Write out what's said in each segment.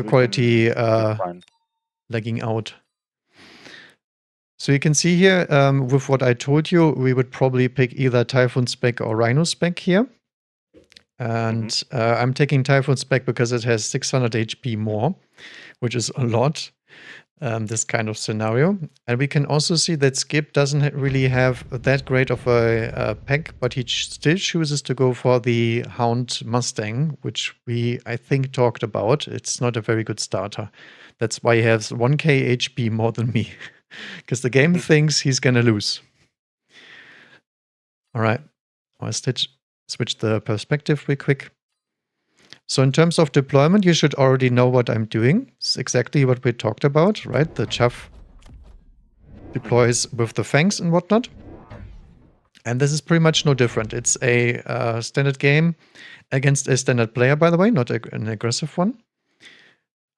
quality fine. lagging out. So you can see here, with what I told you, we would probably pick either Typhoon Spec or Rhino Spec here. And I'm taking Typhoon Spec because it has 600 HP more, which is a lot, this kind of scenario. And we can also see that Skip doesn't really have that great of a pack, but he still chooses to go for the Hound Mustang, which we, I think, talked about. It's not a very good starter. That's why he has 1k HP more than me. Because the game thinks he's going to lose. All right. I'll switch the perspective real quick. So in terms of deployment, you should already know what I'm doing. It's exactly what we talked about, right? The chaff deploys with the fangs and whatnot. And this is pretty much no different. It's a standard game against a standard player, by the way, not an aggressive one.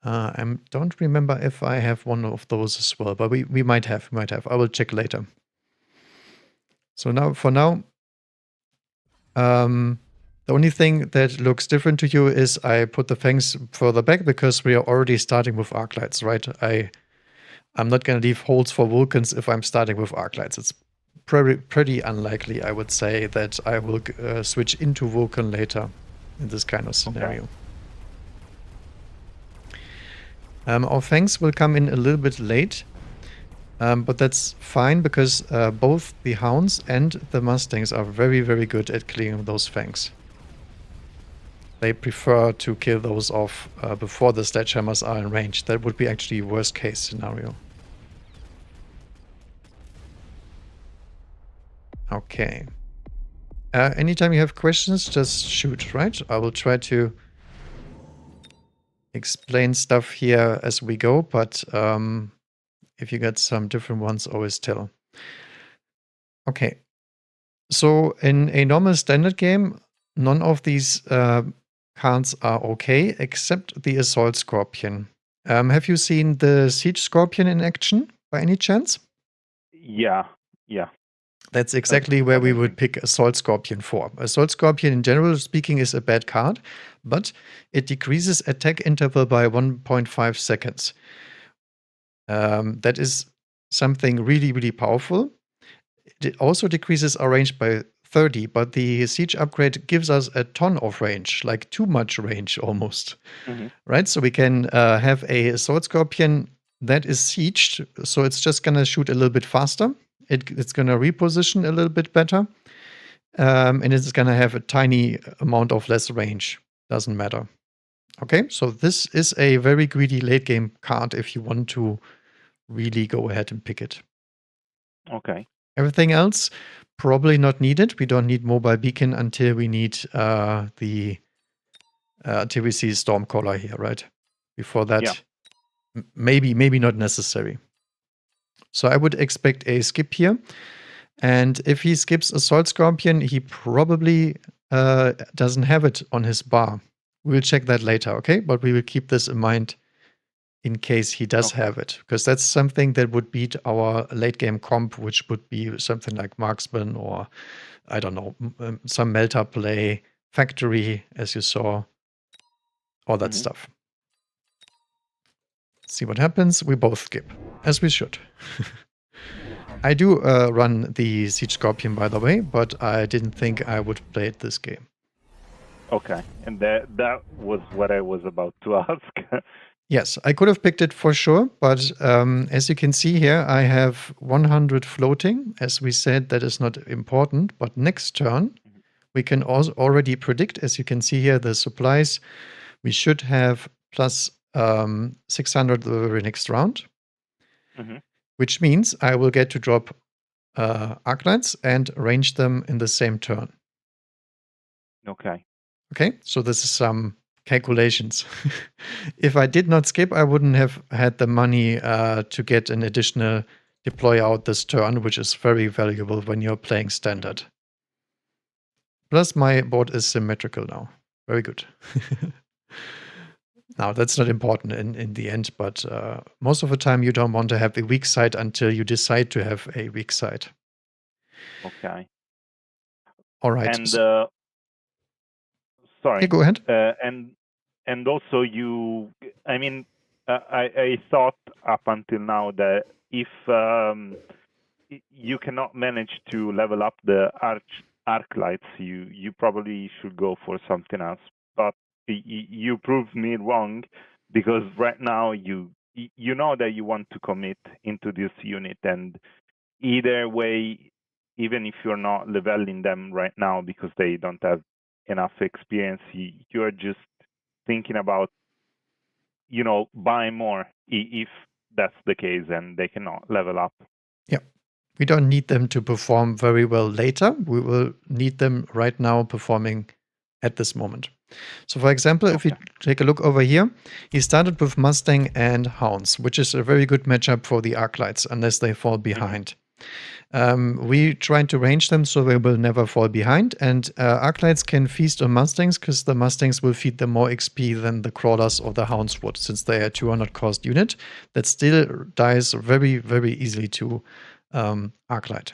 I don't remember if I have one of those as well, but we might have. I will check later. So now, for now, the only thing that looks different to you is I put the fangs further back because we are already starting with arc lights, right? I'm not going to leave holes for Vulcans if I'm starting with arc lights. It's pretty unlikely, I would say, that I will switch into Vulcan later in this kind of scenario. Okay. Our fangs will come in a little bit late, but that's fine because both the Hounds and the Mustangs are very, very good at clearing those fangs. They prefer to kill those off before the sledgehammers are in range. That would be actually worst case scenario. Okay. Anytime you have questions, just shoot, right? I will try to explain stuff here as we go, but if you get some different ones, always tell. Okay. So in a normal standard game, none of these cards are okay, except the Assault Scorpion. Have you seen the Siege Scorpion in action, by any chance? Yeah. That's exactly where we would pick Assault Scorpion for. Assault Scorpion, in general speaking, is a bad card, but it decreases attack interval by 1.5 seconds. That is something really, really powerful. It also decreases our range by 30, but the Siege upgrade gives us a ton of range, like too much range almost. Right? So we can have a Assault Scorpion that is sieged, so it's just going to shoot a little bit faster. It's going to reposition a little bit better. And it's going to have a tiny amount of less range. Doesn't matter. Okay, so this is a very greedy late game card if you want to really go ahead and pick it. Okay. Everything else, probably not needed. We don't need Mobile Beacon until we need until we see Stormcaller here, right? Before that, maybe not necessary. So I would expect a skip here. And if he skips Assault Scorpion, he probably doesn't have it on his bar. We'll check that later, okay? But we will keep this in mind in case he does have it. Because that's something that would beat our late game comp, which would be something like Marksman or, I don't know, some Melter play, Factory, as you saw, all that stuff. See what happens. We both skip, as we should. I do run the Siege Scorpion, by the way, but I didn't think I would play it this game. Okay, and that was what I was about to ask. Yes, I could have picked it for sure, but as you can see here, I have 100 floating. As we said, that is not important, but next turn, we can also already predict, as you can see here, the supplies. We should have plus 600 the very next round. Which means I will get to drop Arclights and range them in the same turn. Okay. Okay, so this is some calculations. If I did not skip, I wouldn't have had the money to get an additional deploy out this turn, which is very valuable when you're playing standard. Plus my board is symmetrical now. Very good. Now, that's not important in the end, but most of the time you don't want to have a weak side until you decide to have a weak side. Okay. All right. And sorry. Yeah, go ahead. and also I thought up until now that if you cannot manage to level up the arc lights, you probably should go for something else. But you proved me wrong, because right now you know that you want to commit into this unit, and either way, even if you're not leveling them right now because they don't have enough experience, you're just thinking about buying more if that's the case and they cannot level up. Yeah. We don't need them to perform very well later. We will need them right now performing at this moment. So for example, if we take a look over here, he started with Mustang and Hounds, which is a very good matchup for the Arclights, unless they fall behind. We trying to range them so they will never fall behind, and Arclights can feast on Mustangs because the Mustangs will feed them more XP than the Crawlers or the Hounds would, since they are 200 cost unit that still dies very, very easily to Arclight.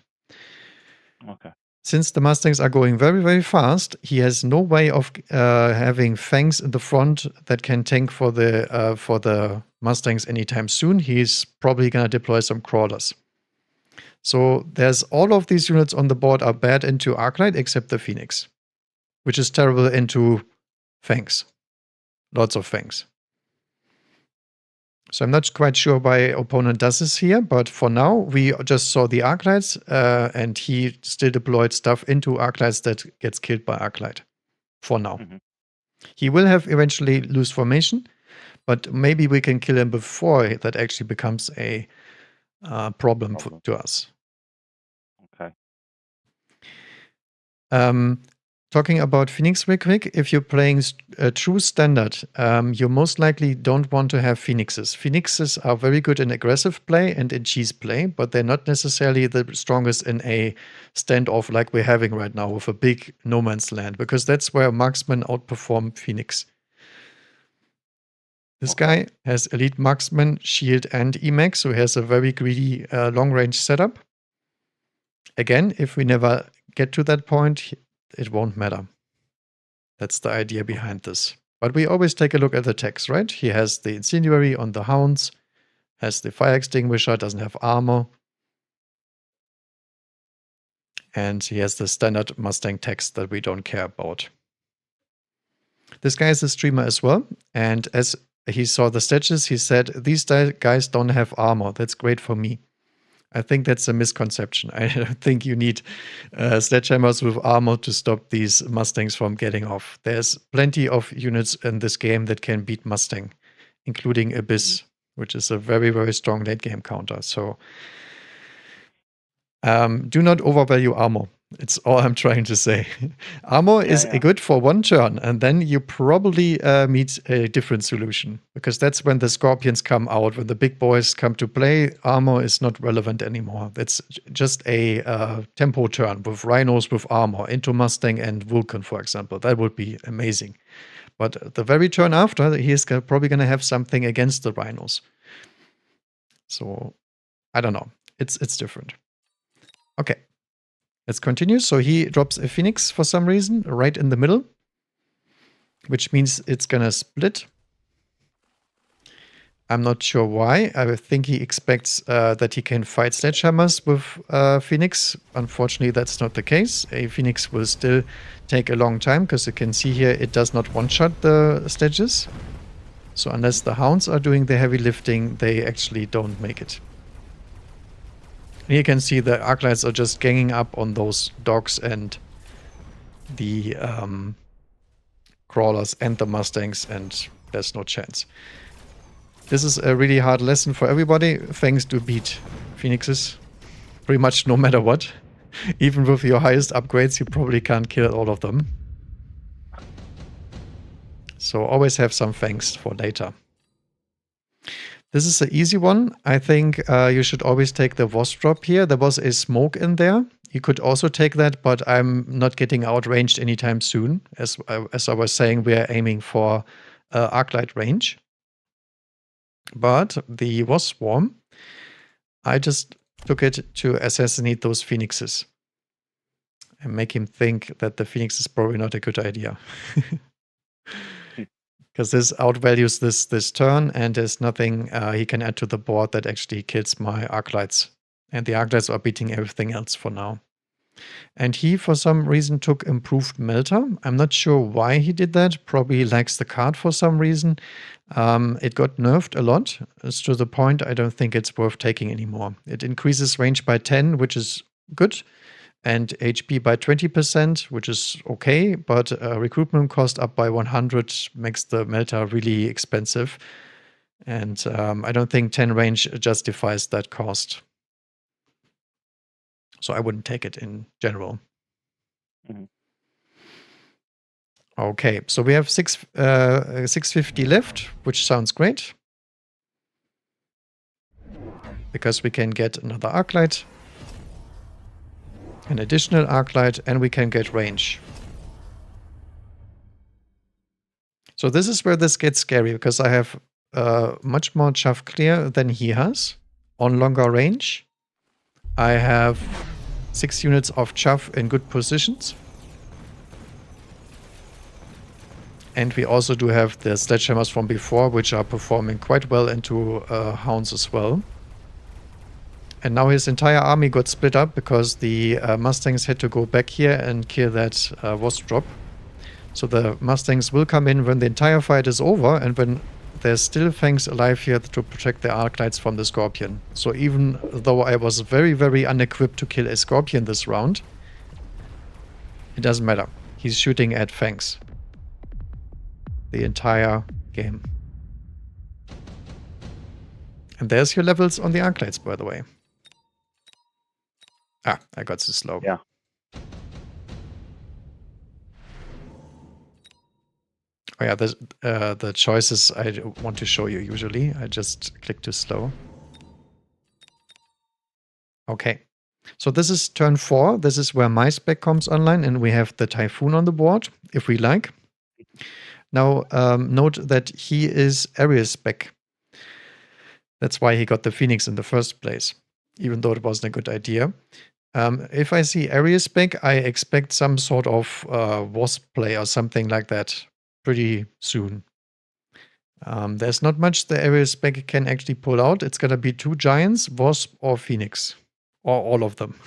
Okay. Since the Mustangs are going very, very fast, he has no way of having Fangs in the front that can tank for the Mustangs anytime soon. He's probably going to deploy some Crawlers. So there's all of these units on the board are bad into Arclight except the Phoenix, which is terrible into Fangs. Lots of Fangs. So I'm not quite sure why opponent does this here, but for now, we just saw the Arclights, and he still deployed stuff into Arclights that gets killed by Arclight. For now. He will have eventually lose formation, but maybe we can kill him before that actually becomes a problem to us. Okay. Talking about Phoenix real quick, if you're playing a true standard, you most likely don't want to have Phoenixes. Phoenixes are very good in aggressive play and in cheese play, but they're not necessarily the strongest in a standoff like we're having right now with a big no man's land, because that's where marksmen outperform Phoenix. This guy has elite marksman, shield, and EMAX, so he has a very greedy long-range setup. Again, if we never get to that point, it won't matter. That's the idea behind this. But we always take a look at the text, right? He has the incendiary on the Hounds, has the fire extinguisher, doesn't have armor. And he has the standard Mustang text that we don't care about. This guy is a streamer as well. And as he saw the statues, he said, these guys don't have armor. That's great for me. I think that's a misconception. I don't think you need sledgehammers with armor to stop these Mustangs from getting off. There's plenty of units in this game that can beat Mustang, including Abyss, which is a very, very strong late game counter. So do not overvalue armor. It's all I'm trying to say. Armor is good for one turn, and then you probably meet a different solution, because that's when the Scorpions come out, when the big boys come to play. Armor is not relevant anymore. That's just a tempo turn with Rhinos with armor into Mustang and Vulcan, for example. That would be amazing. But the very turn after, he is probably going to have something against the Rhinos. So I don't know. It's different. Okay. Let's continue. So he drops a Phoenix for some reason right in the middle, which means it's gonna split. I'm not sure why. I think he expects that he can fight sledgehammers with Phoenix. Unfortunately, that's not the case. A Phoenix will still take a long time, because you can see here it does not one-shot the sledges. So unless the Hounds are doing the heavy lifting, they actually don't make it. Here you can see the Arclights are just ganging up on those dogs and the Crawlers and the Mustangs, and there's no chance. This is a really hard lesson for everybody. Fangs do beat Phoenixes pretty much no matter what. Even with your highest upgrades, you probably can't kill all of them. So always have some Fangs for later. This is an easy one. I think you should always take the Wasp drop here. There was a smoke in there. You could also take that, but I'm not getting outranged anytime soon. As I was saying, we are aiming for Arclight range. But the Wasp Swarm, I just took it to assassinate those Phoenixes. And make him think that the Phoenix is probably not a good idea. because this outvalues this turn, and there's nothing he can add to the board that actually kills my Arclights. And the Arclights are beating everything else for now. And he, for some reason, took Improved Melter. I'm not sure why he did that. Probably he likes the card for some reason. It got nerfed a lot. It's to the point I don't think it's worth taking anymore. It increases range by 10, which is good, and HP by 20%, which is okay, but recruitment cost up by 100 makes the Melter really expensive. And I don't think 10 range justifies that cost. So I wouldn't take it in general. Mm-hmm. Okay, so we have 650 left, which sounds great. Because we can get another Arclight, an additional Arclight, and we can get range. So this is where this gets scary, because I have much more chaff clear than he has on longer range. I have 6 units of chaff in good positions. And we also do have the sledgehammers from before, which are performing quite well into hounds as well. And now his entire army got split up because the Mustangs had to go back here and kill that wasp drop. So the Mustangs will come in when the entire fight is over and when there's still Fangs alive here to protect the Arclights from the Scorpion. So even though I was very, very unequipped to kill a Scorpion this round, it doesn't matter. He's shooting at Fangs the entire game. And there's your levels on the Arclights, by the way. Ah, I got too slow. Yeah. Oh yeah, the choices I want to show you usually. I just click too slow. Okay. So this is turn 4. This is where my spec comes online, and we have the Typhoon on the board, if we like. Now, note that he is area spec. That's why he got the Phoenix in the first place, even though it wasn't a good idea. If I see area spec, I expect some sort of wasp play or something like that pretty soon. There's not much the area spec can actually pull out. It's going to be 2 giants, wasp or Phoenix, or all of them.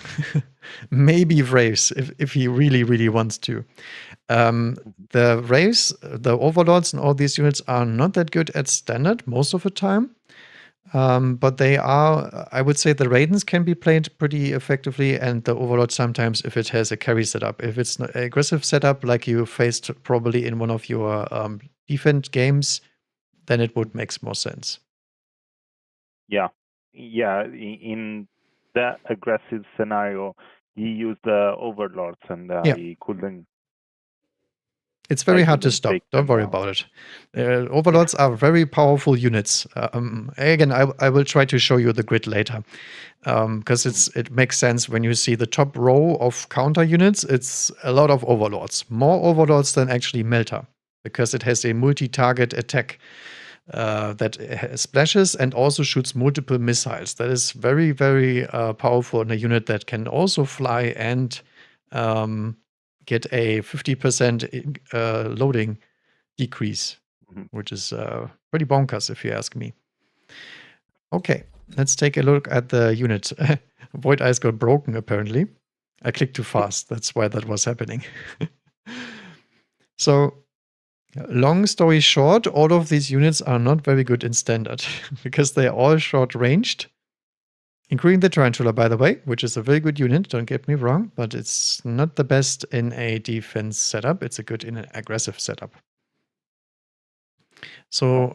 Maybe Wraiths, if he really, really wants to. The Wraiths, the Overlords and all these units are not that good at standard most of the time. But they are, I would say the Raidens can be played pretty effectively, and the Overlord sometimes if it has a carry setup. If it's an aggressive setup like you faced probably in one of your defense games, then it would make more sense. Yeah. In that aggressive scenario, he used the Overlords and he couldn't. It's very hard to stop. Don't worry about it. Overlords are very powerful units. Again, I will try to show you the grid later. Because it makes sense when you see the top row of counter units, it's a lot of Overlords. More Overlords than actually Melter. Because it has a multi-target attack that splashes and also shoots multiple missiles. That is very, very powerful in a unit that can also fly and get a 50% loading decrease, which is pretty bonkers if you ask me. Okay, let's take a look at the unit. Void Eyes got broken apparently. I clicked too fast. That's why that was happening. So, long story short, all of these units are not very good in standard because they're all short-ranged. Including the Tarantula, by the way, which is a very good unit, don't get me wrong, but it's not the best in a defense setup. It's a good in an aggressive setup. So,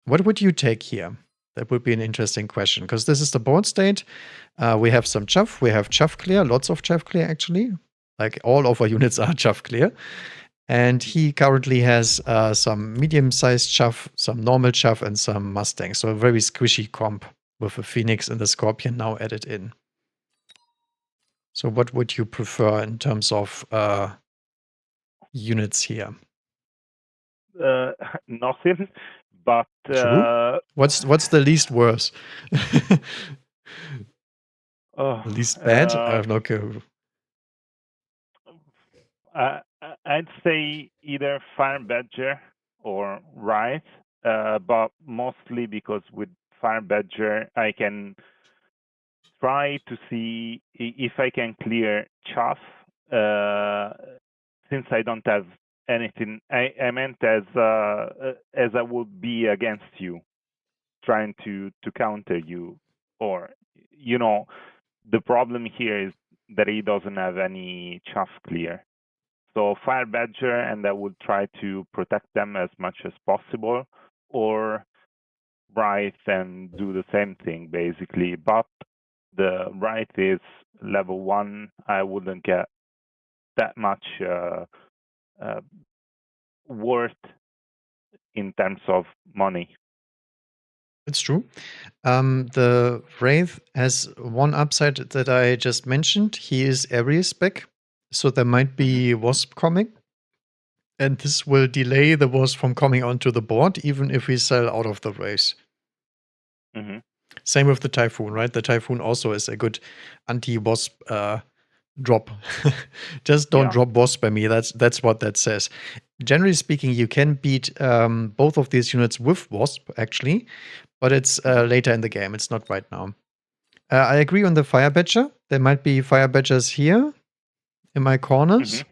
what would you take here? That would be an interesting question, because this is the board state. We have some chaff. We have chaff clear, lots of chaff clear, actually. Like all of our units are chaff clear. And he currently has some medium-sized chaff, some normal chaff, and some Mustangs. So a very squishy comp with a Phoenix and the Scorpion now added in. So what would you prefer in terms of units here? Nothing, but True. What's the least worse? Least bad? I have no clue. I'd say either Fire Badger or Wraith, but mostly because with Fire Badger I can try to see if I can clear Chaff, since I don't have anything. I meant as I would be against you, trying to counter you, or the problem here is that he doesn't have any Chaff clear. So Fire Badger, and I would try to protect them as much as possible, or Wraith and do the same thing basically. But the Wraith is level 1. I wouldn't get that much worth in terms of money. It's true. The Wraith has one upside that I just mentioned. He is area spec, so there might be Wasp coming. And this will delay the Wasp from coming onto the board, even if we sell out of the race. Same with the Typhoon, right? The Typhoon also is a good anti-Wasp drop. Just don't drop Wasp by me. That's what that says. Generally speaking, you can beat both of these units with Wasp, actually, but it's later in the game. It's not right now. I agree on the Fire Badger. There might be Fire Badgers here in my corners.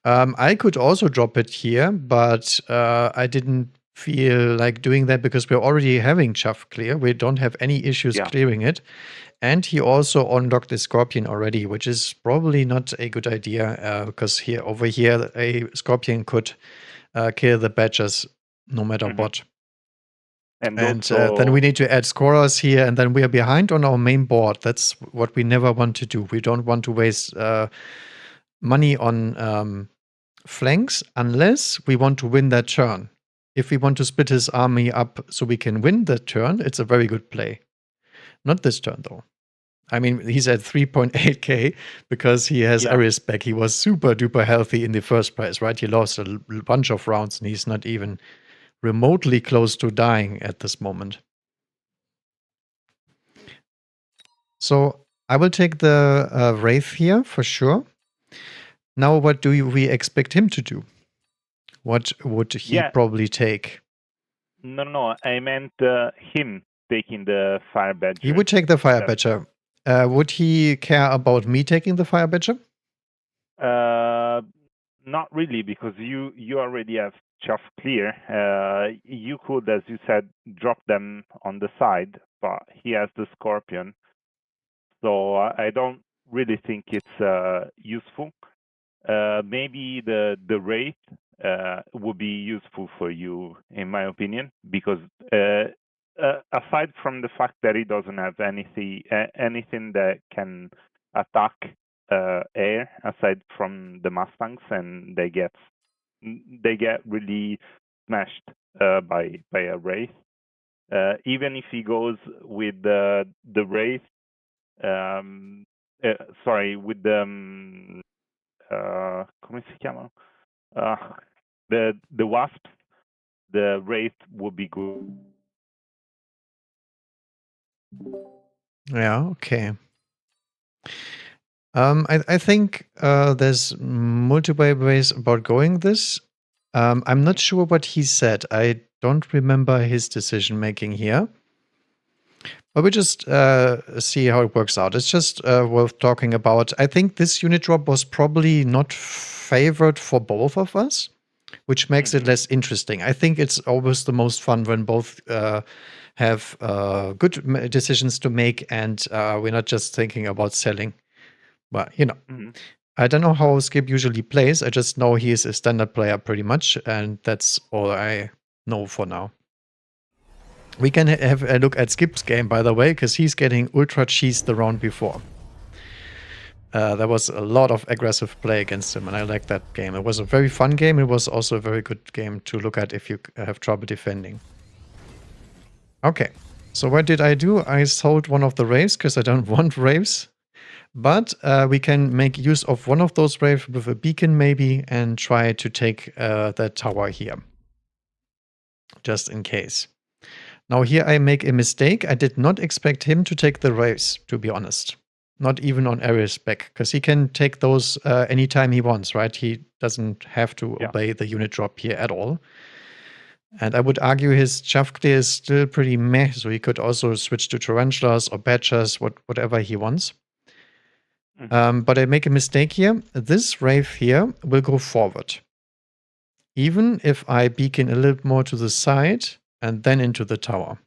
I could also drop it here, but I didn't feel like doing that because we're already having Chaff clear. We don't have any issues clearing it. And he also unlocked the Scorpion already, which is probably not a good idea because over here, a Scorpion could kill the Badgers no matter what. And then we need to add scorers here, and then we are behind on our main board. That's what we never want to do. We don't want to waste money on flanks unless we want to win that turn. If we want to split his army up so we can win that turn, it's a very good play. Not this turn, though. I mean, he's at 3.8k because he has Ares back. He was super duper healthy in the first place, right? He lost a bunch of rounds and he's not even remotely close to dying at this moment. So I will take the Wraith here for sure. Now, what do we expect him to do? What would he probably take? No, I meant him taking the Fire Badger. He would take the Fire Badger. Would he care about me taking the Fire Badger? Not really, because you already have Chaff clear. You could, as you said, drop them on the side, but he has the Scorpion. So I don't really think it's useful. Maybe the Wraith would be useful for you, in my opinion, because aside from the fact that he doesn't have anything that can attack air, aside from the Mustangs, and they get really smashed by a Wraith. Even if he goes with the Wraith, with the come si chiama? The Wasp, the Wraith would be good. Yeah, okay. I think there's multiple ways about going this. I'm not sure what he said. I don't remember his decision making here. But we just see how it works out. It's just worth talking about. I think this unit drop was probably not favored for both of us, which makes it less interesting. I think it's always the most fun when both have good decisions to make and we're not just thinking about selling. But, I don't know how Skip usually plays. I just know he is a standard player pretty much, and that's all I know for now. We can have a look at Skip's game, by the way, because he's getting ultra cheesed the round before. There was a lot of aggressive play against him, and I like that game. It was a very fun game. It was also a very good game to look at if you have trouble defending. Okay, so what did I do? I sold one of the Wraiths because I don't want Wraiths. But we can make use of one of those Wraiths with a beacon maybe and try to take that tower here. Just in case. Now here I make a mistake. I did not expect him to take the Wraiths, to be honest. Not even on area spec, because he can take those anytime he wants, right? He doesn't have to obey the unit drop here at all. And I would argue his chaff clear is still pretty meh, so he could also switch to tarantulas or badgers, whatever he wants. But I make a mistake here. This wraith here will go forward. Even if I beacon a little more to the side and then into the tower.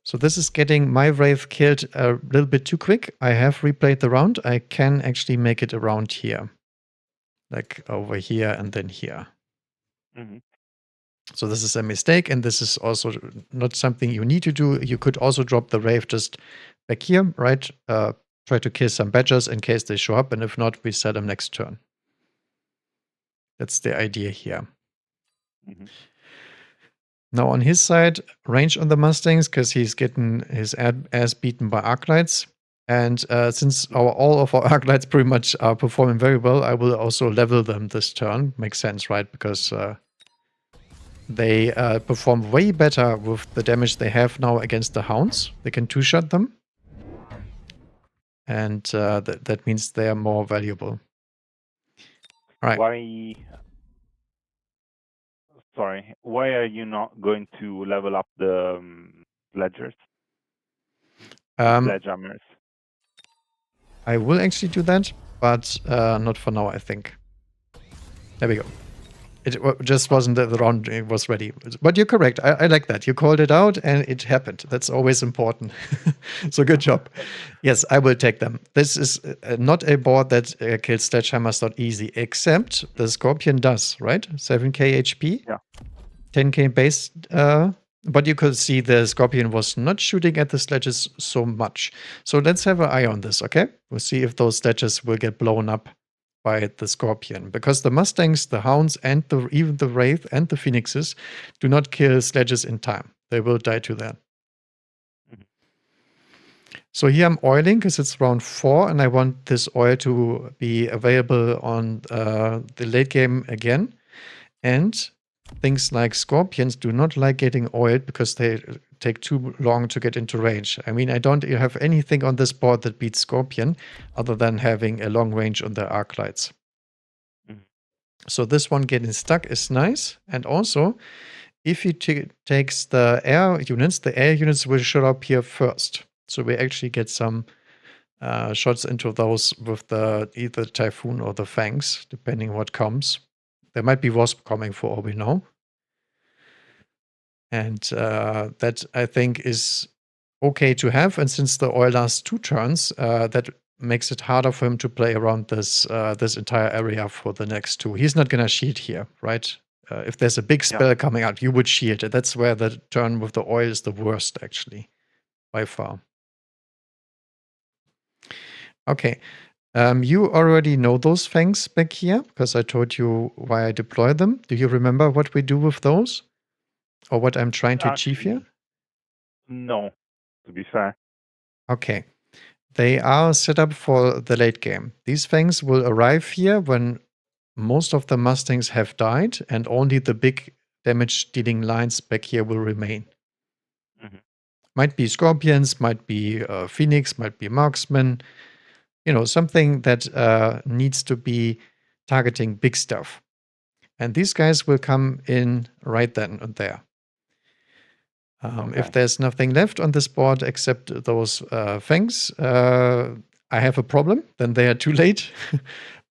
So this is getting my wraith killed a little bit too quick. I have replayed the round. I can actually make it around here. Like over here and then here. So this is a mistake, and this is also not something you need to do. You could also drop the wraith just back here, right? Try to kill some badgers in case they show up, and if not, we sell them next turn. That's the idea here. Now on his side, range on the Mustangs, because he's getting his ass beaten by Arclights. And since all of our Arclights pretty much are performing very well, I will also level them this turn. Makes sense, right? Because they perform way better with the damage they have now against the Hounds. They can two-shot them. And that means they are more valuable. All right. Why are you not going to level up the sledgers? Sledgehammers. I will actually do that, but not for now, I think. There we go. It just wasn't the round, it was ready. But you're correct. I like that. You called it out and it happened. That's always important. So good job. Yes, I will take them. This is not a board that kills sledgehammers not easy, except the Scorpion does, right? 7k HP. Yeah. 10k base. But you could see the Scorpion was not shooting at the sledges so much. So let's have an eye on this, okay? We'll see if those sledges will get blown up by the Scorpion, because the Mustangs, the Hounds, and even the Wraith and the Phoenixes do not kill sledges in time. They will die to that. So here I'm oiling because it's round 4, and I want this oil to be available on the late game again. And things like Scorpions do not like getting oiled because they take too long to get into range. I mean, I don't have anything on this board that beats Scorpion other than having a long range on the Arclights. So this one getting stuck is nice. And also, if he takes the air units will show up here first. So we actually get some shots into those with either Typhoon or the Fangs, depending what comes. There might be Wasp coming for all we know. And that, I think, is okay to have. And since the oil lasts 2 turns, that makes it harder for him to play around this entire area for the next 2. He's not going to shield here, right? If there's a big spell coming out, you would shield it. That's where the turn with the oil is the worst, actually, by far. Okay. You already know those Fangs back here, because I told you why I deploy them. Do you remember what we do with those? Or what I'm trying to achieve here? No, to be fair. Okay. They are set up for the late game. These Fangs will arrive here when most of the Mustangs have died, and only the big damage-dealing lines back here will remain. Might be Scorpions, might be Phoenix, might be Marksman. You know, something that needs to be targeting big stuff. And these guys will come in right then and there. If there's nothing left on this board except those Fangs, I have a problem. Then they are too late.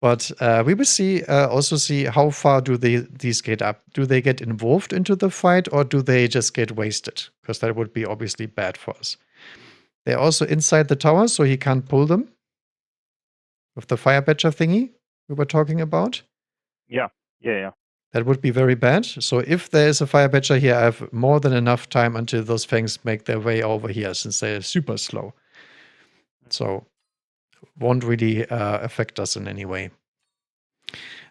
But we will also see how far do these get up. Do they get involved into the fight, or do they just get wasted? Because that would be obviously bad for us. They're also inside the tower, so he can't pull them. With the fire badger thingy we were talking about. Yeah. That would be very bad. So if there is a fire badger here, I have more than enough time until those Fangs make their way over here, since they're super slow. So won't really affect us in any way.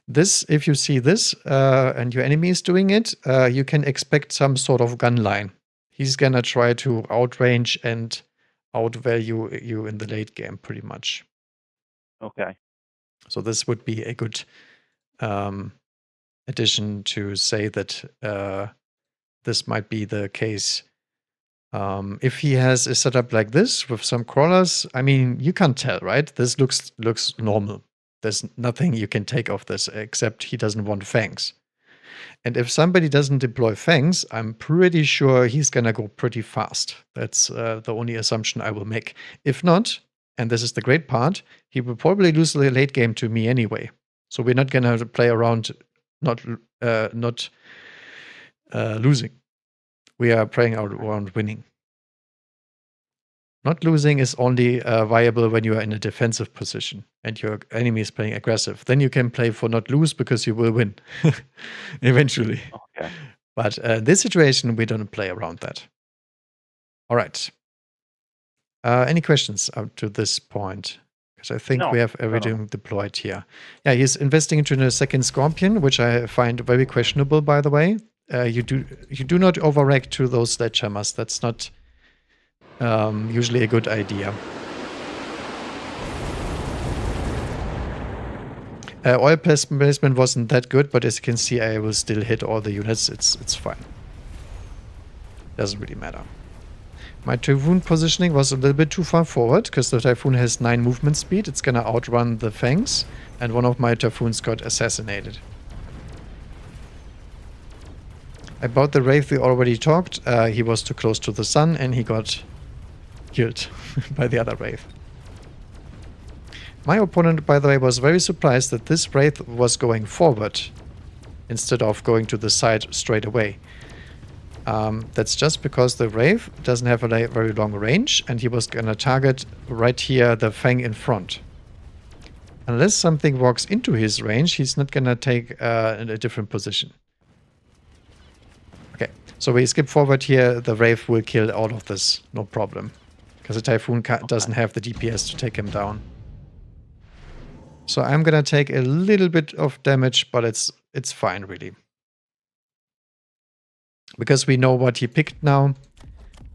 This, if you see this and your enemy is doing it, you can expect some sort of gun line. He's gonna try to outrange and outvalue you in the late game, pretty much. Okay. So this would be a good addition to say that this might be the case. If he has a setup like this with some crawlers, I mean, you can't tell, right? This looks normal. There's nothing you can take off this except he doesn't want Fangs. And if somebody doesn't deploy fangs, I'm pretty sure he's gonna go pretty fast. That's the only assumption I will make. If not, and this is the great part, he will probably lose the late game to me anyway. So we're not gonna play around not losing. We are playing around winning. Not losing is only viable when you are in a defensive position and your enemy is playing aggressive. Then you can play for not lose because you will win eventually. Okay. But in this situation, we don't play around that. All right. Any questions up to this point? Because I think we have everything deployed here. Yeah, he's investing into a second Scorpion, which I find very questionable, by the way. You do not overreact to those sledgehammers. That's not usually a good idea. Oil placement wasn't that good, but as you can see, I will still hit all the units. It's fine. Doesn't really matter. My Typhoon positioning was a little bit too far forward, because the Typhoon has 9 movement speed. It's gonna outrun the Fangs, and one of my Typhoons got assassinated. About the Wraith we already talked. He was too close to the sun, and he got killed by the other Wraith. My opponent, by the way, was very surprised that this Wraith was going forward instead of going to the side straight away. That's just because the Wraith doesn't have a very long range, and he was gonna target right here the Fang in front. Unless something walks into his range, he's not gonna take a different position. Okay, so we skip forward here. The Wraith will kill all of this, no problem. Because the Typhoon doesn't have the DPS to take him down. So I'm gonna take a little bit of damage, but it's fine, really. Because we know what he picked now.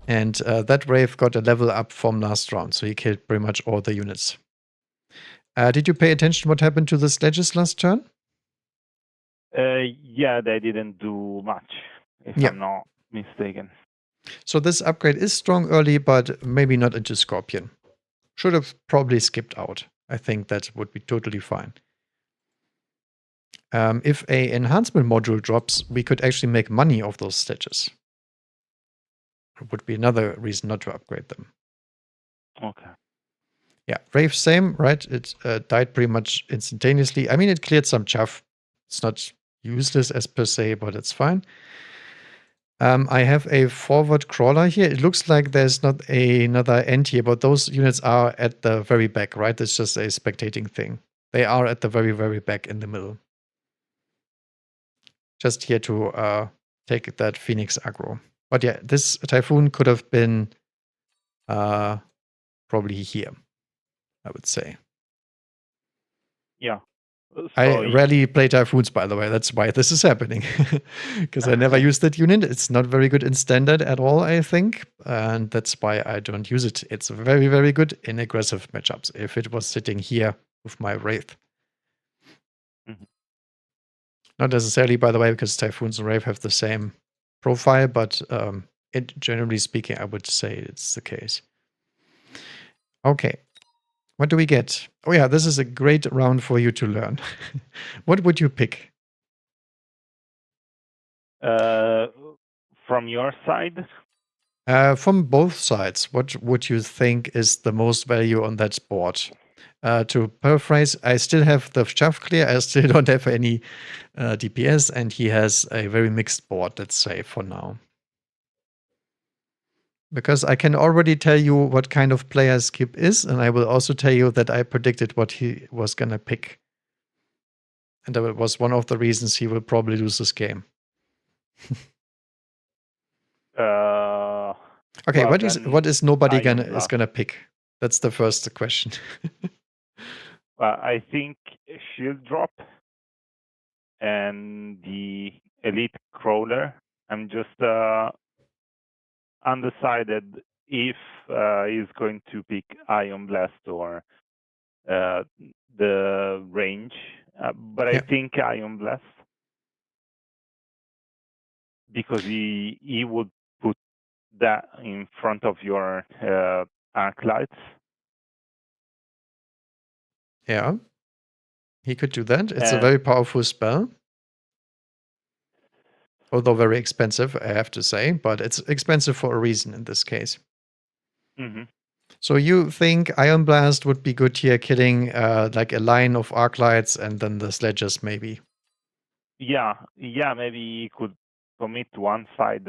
And that Wraith got a level up from last round, so he killed pretty much all the units. Did you pay attention to what happened to the sledges last turn? Yeah, they didn't do much, if I'm not mistaken. So this upgrade is strong early, but maybe not into Scorpion. Should have probably skipped out. I think that would be totally fine. If a enhancement module drops, we could actually make money off those sledges. It would be another reason not to upgrade them. Okay. Yeah, Wraith same, right? It died pretty much instantaneously. I mean, it cleared some chaff. It's not useless as per se, but it's fine. I have a forward crawler here. It looks like there's not another end here, but those units are at the very back, right? It's just a spectating thing. They are at the very, very back in the middle. Just here to take that Phoenix aggro. But yeah, this Typhoon could have been probably here, I would say. Yeah. So I rarely play Typhoons, by the way. That's why this is happening. Because I never used that unit. It's not very good in standard at all, I think. And that's why I don't use it. It's very, very good in aggressive matchups. If it was sitting here with my Wraith. Mm-hmm. Not necessarily, by the way, because Typhoons and Wraith have the same profile. But generally speaking, I would say it's the case. Okay. What do we get? Oh yeah, this is a great round for you to learn. What would you pick? From your side? From both sides. What would you think is the most value on that board? To paraphrase, I still have the chaff clear. I still don't have any DPS, and he has a very mixed board, let's say, for now. Because I can already tell you what kind of player Skip is, and I will also tell you that I predicted what he was gonna pick. And that was one of the reasons he will probably lose this game. Okay, what is nobody is gonna pick? That's the first question. I think Shield Drop and the Elite Crawler. I'm just undecided if he's going to pick Ion Blast or the range, but I think Ion Blast, because he would put that in front of your arc lights. Yeah, he could do that. It's a very powerful spell. Although very expensive, I have to say, but it's expensive for a reason in this case. So you think Iron Blast would be good here, killing like a line of arc lights and then the sledges, maybe? Yeah, maybe he could commit one side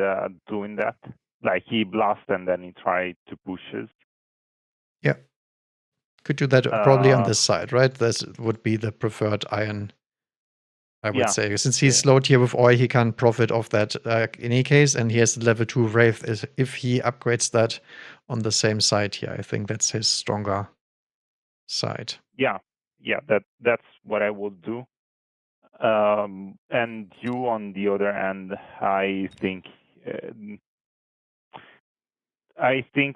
doing that. Like he blast and then he tried to push us. Yeah. Could do that probably on this side, right? This would be the preferred iron, I would say. Since he's slowed here with oil, he can't profit off that in any case. And he has the level 2 Wraith. If he upgrades that on the same side here, I think that's his stronger side. Yeah, that's what I would do. And you, on the other hand, I think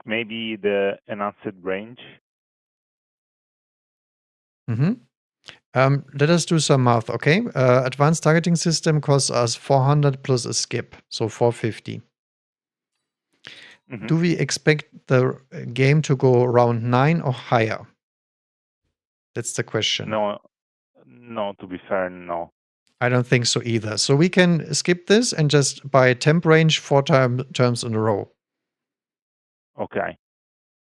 maybe the enhanced range. Let us do some math, okay? Advanced targeting system costs us 400 plus a skip, so 450. Do we expect the game to go around 9 or higher? That's the question. No, to be fair, no. I don't think so either. So we can skip this and just buy temp range 4 turns in a row. Okay.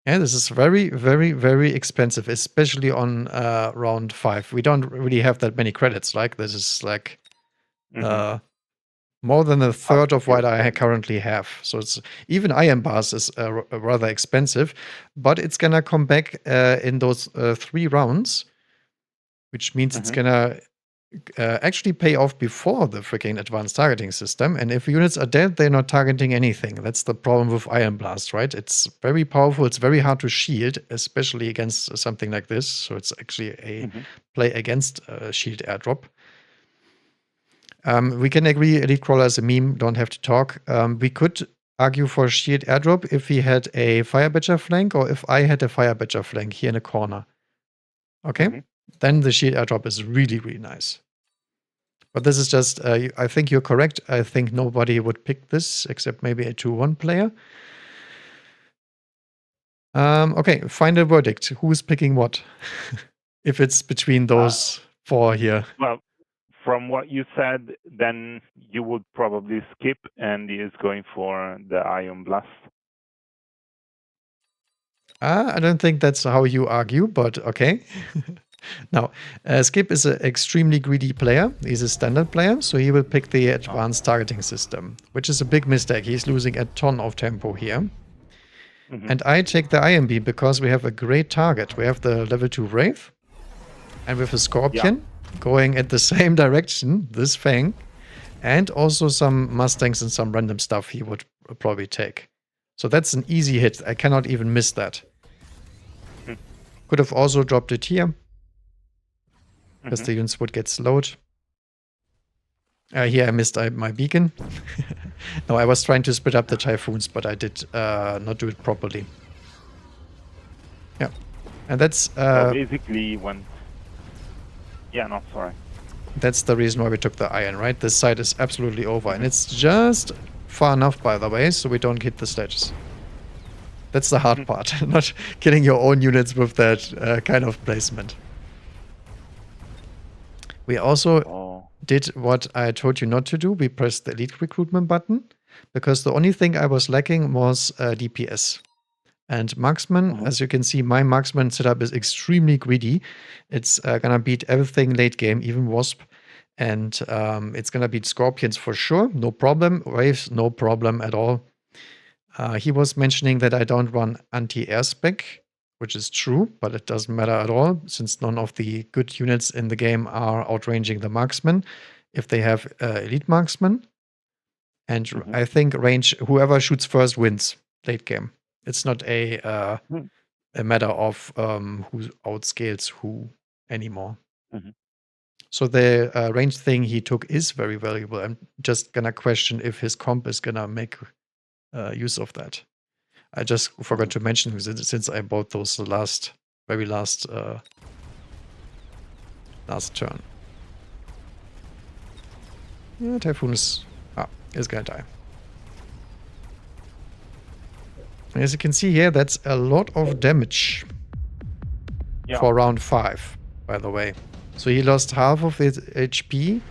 Yeah, this is very, very, very expensive, especially on round 5. We don't really have that many credits. Like this is like more than a third of what I currently have. So it's even Iron Bars is rather expensive, but it's gonna come back in those 3 rounds, which means it's gonna actually pay off before the freaking advanced targeting system. And if units are dead, they're not targeting anything. That's the problem with Iron Blast, right? It's very powerful. It's very hard to shield, especially against something like this. So it's actually a play against shield airdrop. We can agree Elite Crawler is a meme, don't have to talk. We could argue for shield airdrop if he had a Fire Badger flank or if I had a Fire Badger flank here in the corner. Okay? Then the shield airdrop is really, really nice. But this is just, I think you're correct. I think nobody would pick this except maybe a 2-1 player. Okay, final verdict. Who's picking what? If it's between those 4 here. Well, from what you said, then you would probably skip and he is going for the Iron Blast. I don't think that's how you argue, but okay. Now, Skip is an extremely greedy player. He's a standard player, so he will pick the advanced targeting system, which is a big mistake. He's losing a ton of tempo here. And I take the Iron Beam because we have a great target. We have the level 2 Wraith, and with a Scorpion going at the same direction, this Fang, and also some Mustangs and some random stuff he would probably take. So that's an easy hit. I cannot even miss that. Could have also dropped it here, because the units would get slowed. Here I missed my beacon. No, I was trying to split up the Typhoons, but I did not do it properly. Yeah. And that's... so basically when... Yeah, no, sorry. That's the reason why we took the iron, right? This side is absolutely over. And it's just far enough, by the way, so we don't hit the sledges. That's the hard part. Not killing your own units with that kind of placement. We also did what I told you not to do. We pressed the elite recruitment button because the only thing I was lacking was DPS. And marksman, as you can see, my marksman setup is extremely greedy. It's gonna beat everything late game, even Wasp. And it's gonna beat Scorpions for sure, no problem. Waves, no problem at all. He was mentioning that I don't run anti-air spec, which is true, but it doesn't matter at all, since none of the good units in the game are outranging the marksman if they have elite marksman. And I think range, whoever shoots first wins late game. It's not a matter of who outscales who anymore. So the range thing he took is very valuable. I'm just gonna question if his comp is gonna make use of that. I just forgot to mention since I bought those the very last turn. Yeah, Typhoon is gonna die. As you can see here, that's a lot of damage for round 5, by the way. So he lost half of his HP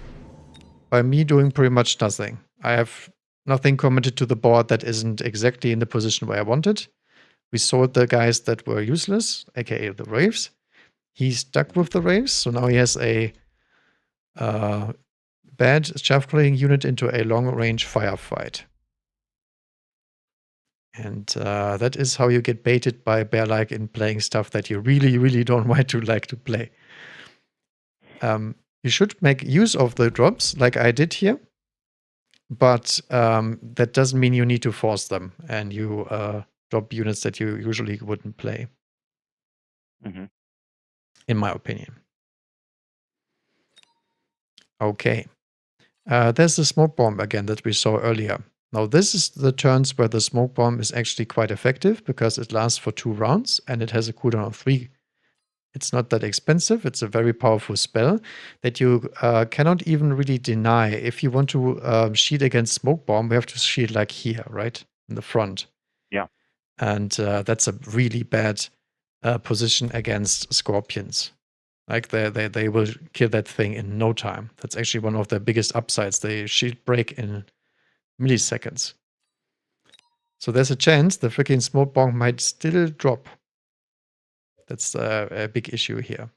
by me doing pretty much nothing. I have nothing committed to the board that isn't exactly in the position where I wanted. We sold the guys that were useless, aka the Wraiths. He stuck with the Wraiths, so now he has a bad javelin unit into a long-range firefight. And that is how you get baited by Bear-like in playing stuff that you really, really don't want to like to play. You should make use of the drops like I did here, but that doesn't mean you need to force them and you drop units that you usually wouldn't play, in my opinion. Okay. There's the smoke bomb again that we saw earlier. Now this is the turns where the smoke bomb is actually quite effective because it lasts for 2 rounds and it has a cooldown of 3. It's not that expensive. It's a very powerful spell that you cannot even really deny. If you want to shield against smoke bomb, we have to shield like here, right? In the front. Yeah. And that's a really bad position against scorpions. Like they will kill that thing in no time. That's actually one of their biggest upsides. They shield break in milliseconds. So there's a chance the freaking smoke bomb might still drop. That's a big issue here.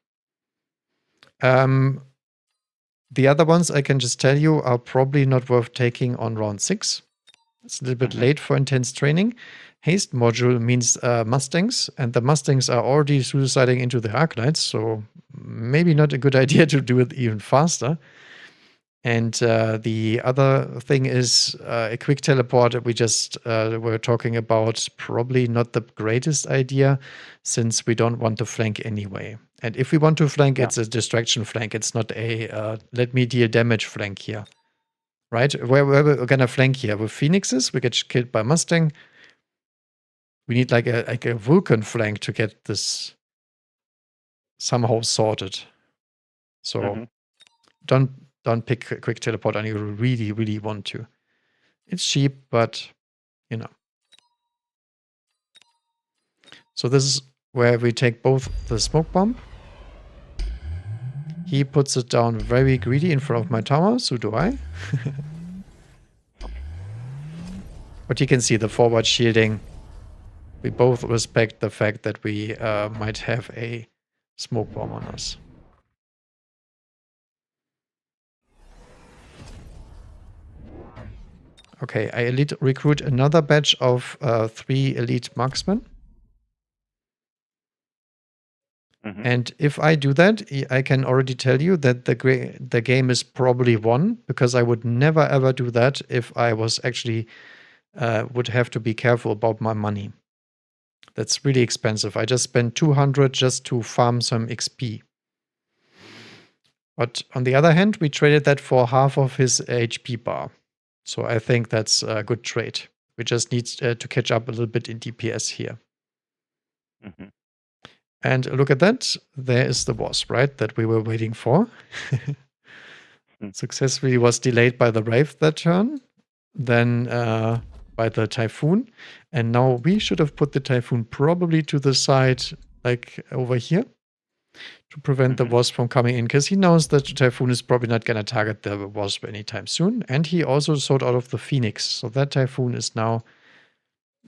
The other ones I can just tell you are probably not worth taking on round 6. It's a little bit late for intense training. Haste module means Mustangs, and the Mustangs are already suiciding into the Arclights, so maybe not a good idea to do it even faster. And the other thing is a quick teleport we just were talking about, probably not the greatest idea since we don't want to flank anyway. And if we want to flank, it's a distraction flank. It's not a let me deal damage flank here. Right? Where we're going to flank here? With Phoenixes, we get killed by Mustang. We need like a Vulcan flank to get this somehow sorted. So don't pick a quick teleport and you really, really want to. It's cheap, but you know. So this is where we take both the smoke bomb. He puts it down very greedy in front of my tower, so do I. But you can see the forward shielding. We both respect the fact that we might have a smoke bomb on us. Okay, I recruit another batch of 3 elite marksmen. And if I do that, I can already tell you that the game is probably won, because I would never ever do that if I was actually would have to be careful about my money. That's really expensive. I just spent 200 just to farm some XP. But on the other hand, we traded that for half of his HP bar. So I think that's a good trade. We just need to catch up a little bit in DPS here. And look at that. There is the wasp, right? That we were waiting for. Successfully was delayed by the Wraith that turn. Then by the Typhoon. And now we should have put the Typhoon probably to the side, like over here, to prevent the wasp from coming in. Because he knows that the Typhoon is probably not going to target the wasp anytime soon. And he also sold out of the Phoenix. So that Typhoon is now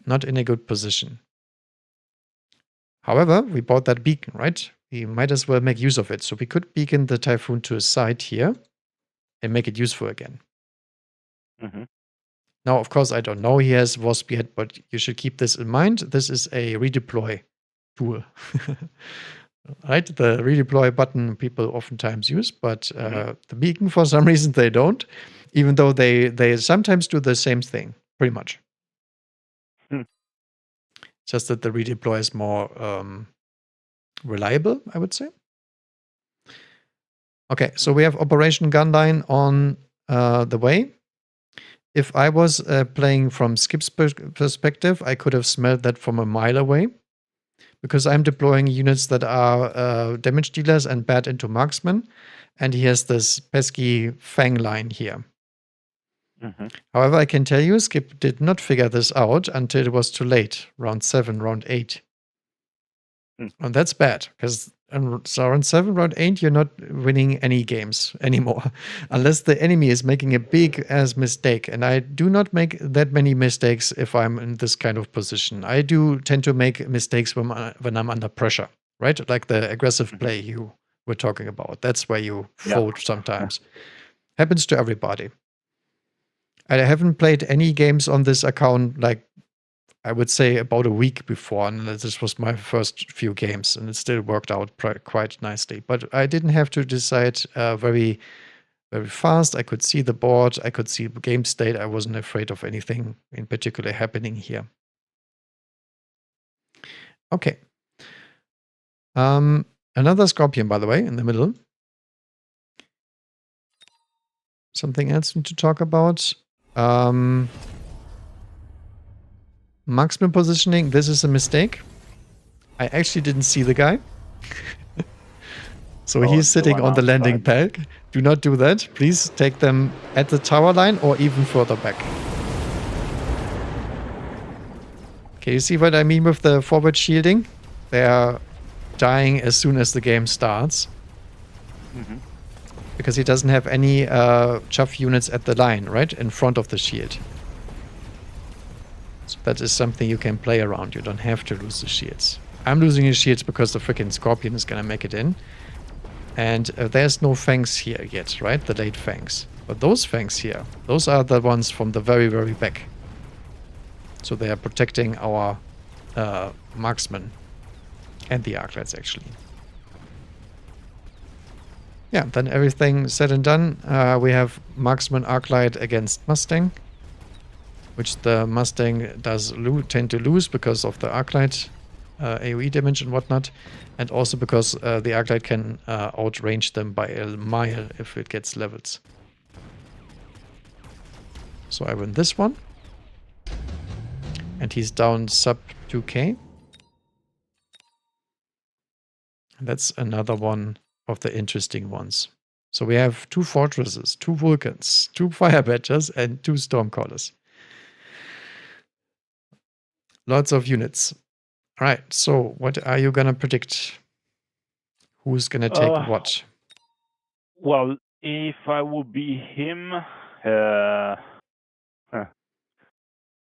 not in a good position. However, we bought that beacon, right? We might as well make use of it. So we could beacon the Typhoon to a side here and make it useful again. Now, of course, I don't know he has wasp yet, but you should keep this in mind. This is a redeploy tool. Right? The redeploy button people oftentimes use, but the beacon, for some reason, they don't, even though they sometimes do the same thing, pretty much. Just that the redeploy is more reliable, I would say. Okay, so we have Operation Gunline on the way. If I was playing from Skip's perspective, I could have smelled that from a mile away. Because I'm deploying units that are damage dealers and bad into marksmen. And he has this pesky fang line here. However, I can tell you, Skip did not figure this out until it was too late. Round 7, round 8. And that's bad. Because so round 7, round 8, you're not winning any games anymore. Unless the enemy is making a big-ass mistake. And I do not make that many mistakes if I'm in this kind of position. I do tend to make mistakes when I'm under pressure, right? Like the aggressive play you were talking about. That's where you fold sometimes. Happens to everybody. I haven't played any games on this account, like, I would say about a week before, and this was my first few games, and it still worked out quite nicely. But I didn't have to decide very, very fast. I could see the board, I could see the game state. I wasn't afraid of anything in particular happening here. Okay. Another Scorpion, by the way, in the middle. Something else to talk about. Marksman positioning, this is a mistake. I actually didn't see the guy. So he's sitting on the landing pad. Do not do that. Please take them at the tower line or even further back. Okay, you see what I mean with the forward shielding? They are dying as soon as the game starts. Because he doesn't have any chuff units at the line, right? In front of the shield. So that is something you can play around. You don't have to lose the shields. I'm losing the shields because the freaking Scorpion is going to make it in. And there's no fangs here yet, right? The late fangs. But those fangs here, those are the ones from the very, very back. So they are protecting our marksmen. And the arclights, actually. Yeah, then everything said and done. We have marksman arclight against Mustang. Which the Mustang does tend to lose because of the arclight AoE damage and whatnot. And also because the arclight can outrange them by a mile if it gets levels. So I win this one. And he's down sub 2k. That's another one of the interesting ones. So we have 2 fortresses, 2 Vulcans, 2 fire badgers, and 2 stormcallers. Lots of units. All right, so what are you going to predict? Who's going to take what? Well, if I would be him,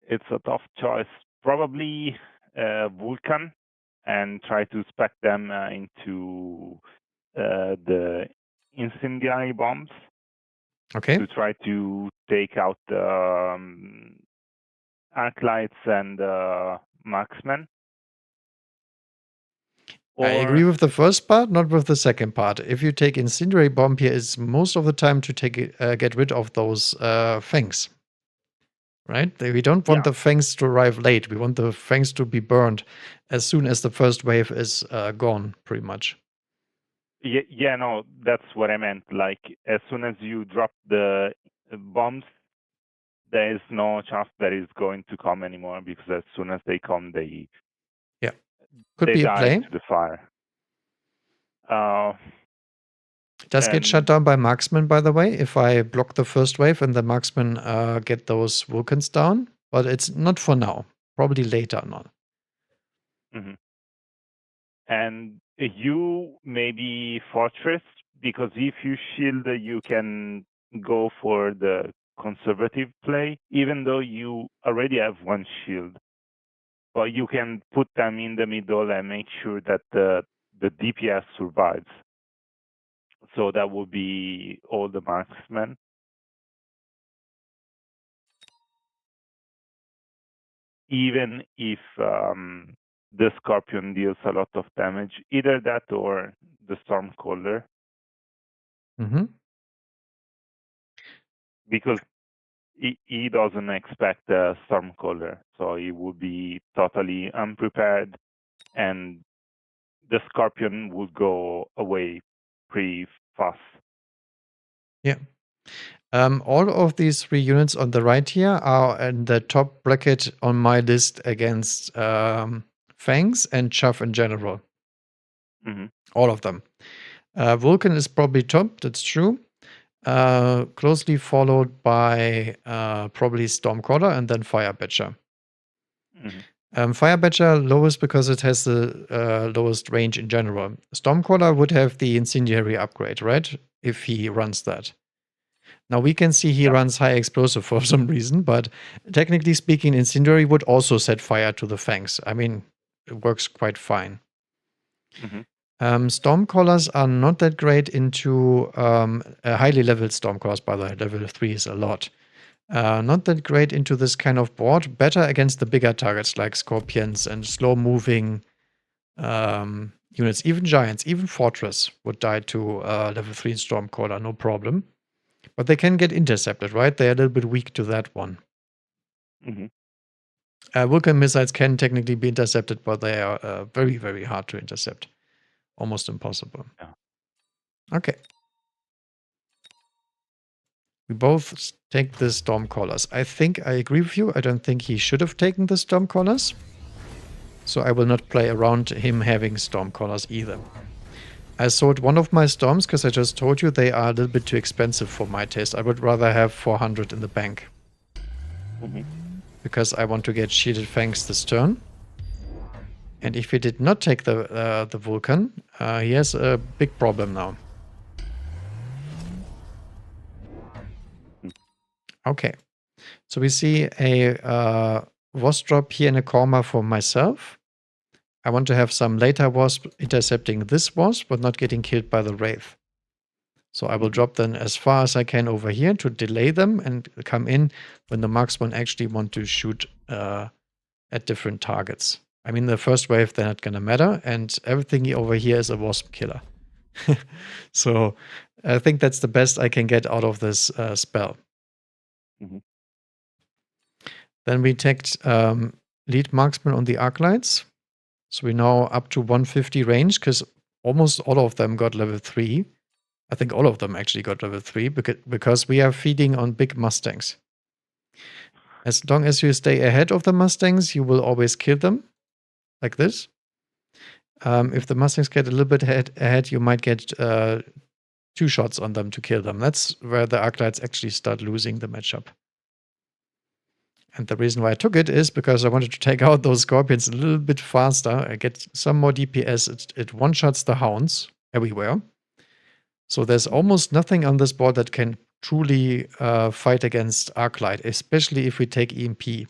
it's a tough choice. Probably Vulcan, and try to spec them into the incendiary bombs. Okay. To try to take out the arclights and marksmen. I agree with the first part, not with the second part. If you take incendiary bomb here, it's most of the time to get rid of those fangs. Right? We don't want the fangs to arrive late. We want the fangs to be burned as soon as the first wave is gone, pretty much. Yeah, no, that's what I meant. Like, as soon as you drop the bombs, there is no chance that it's going to come anymore, because as soon as they come, they could be a play into the fire. Does get shut down by marksmen, by the way, if I block the first wave and the marksmen get those Vulcans down. But it's not for now. Probably later on. And you maybe fortress, because if you shield, you can go for the conservative play, even though you already have 1 shield. But you can put them in the middle and make sure that the DPS survives. So that would be all the marksmen. Even if the Scorpion deals a lot of damage, either that or the Stormcaller. Because he doesn't expect a Stormcaller, so he would be totally unprepared, and the Scorpion would go away pretty fast. Yeah. All of these 3 units on the right here are in the top bracket on my list against Fangs and Chuff in general. All of them. Vulcan is probably top, that's true. Closely followed by probably Stormcaller and then Fire Badger. Firebadger lowest because it has the lowest range in general. Stormcaller would have the incendiary upgrade, right? If he runs that. Now we can see he runs high explosive for some reason, but technically speaking, incendiary would also set fire to the fangs. I mean, it works quite fine. Stormcallers are not that great into highly leveled stormcallers, by the way. Level 3 is a lot. Not that great into this kind of board. Better against the bigger targets like scorpions and slow-moving units. Even giants, even fortress would die to level 3 stormcaller, no problem. But they can get intercepted, right? They're a little bit weak to that one. Vulcan missiles can technically be intercepted, but they are very, very hard to intercept. Almost impossible. Yeah. Okay. We both take the Stormcallers. I think I agree with you. I don't think he should have taken the Stormcallers. So I will not play around him having Stormcallers either. I sold one of my Storms because I just told you they are a little bit too expensive for my taste. I would rather have 400 in the bank. Because I want to get Shielded Fangs this turn. And if he did not take the Vulcan, he has a big problem now. Okay. So we see a Wasp drop here in a comma for myself. I want to have some later Wasp intercepting this Wasp, but not getting killed by the Wraith. So I will drop them as far as I can over here to delay them and come in when the marksmen actually want to shoot at different targets. I mean, the first wave, they're not going to matter, and everything over here is a Wasp killer. So I think that's the best I can get out of this spell. Then we take lead marksman on the Arclights. So we're now up to 150 range because almost all of them got level 3. I think all of them actually got level 3 because we are feeding on big Mustangs. As long as you stay ahead of the Mustangs, you will always kill them. Like this. If the Mustangs get a little bit ahead, you might get 2 shots on them to kill them. That's where the Arclights actually start losing the matchup. And the reason why I took it is because I wanted to take out those Scorpions a little bit faster. I get some more DPS. It one-shots the Hounds everywhere. So there's almost nothing on this board that can truly fight against Arclight, especially if we take EMP.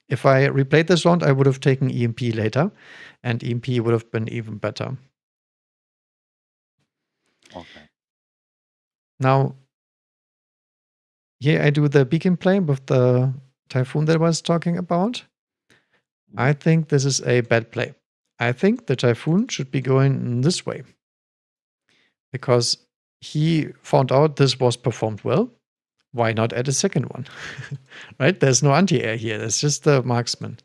If I replayed this round, I would have taken EMP later, and EMP would have been even better. Okay. Now, here I do the beacon play with the Typhoon that I was talking about. I think this is a bad play. I think the Typhoon should be going this way. Because he found out this was performed well. Why not add a second one? Right? There's no anti-air here. It's just the marksman.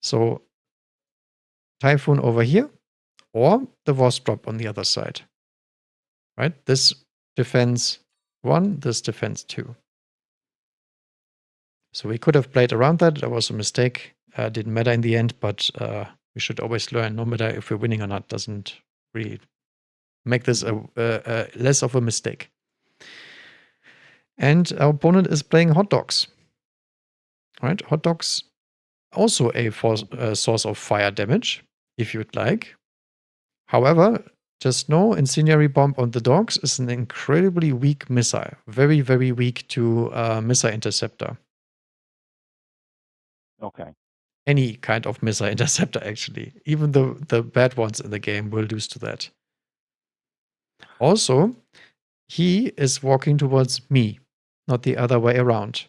So Typhoon over here, or the Wasp drop on the other side. Right? This defends 1, this defends 2. So we could have played around that. That was a mistake. Didn't matter in the end, but we should always learn. No matter if we're winning or not, doesn't really make this a less of a mistake. And our opponent is playing Hot Dogs. Right? Hot Dogs, also a source of fire damage, if you'd like. However, just know Incendiary Bomb on the dogs is an incredibly weak missile. Very, very weak to missile interceptor. Okay. Any kind of missile interceptor, actually. Even the bad ones in the game will lose to that. Also, he is walking towards me, not the other way around.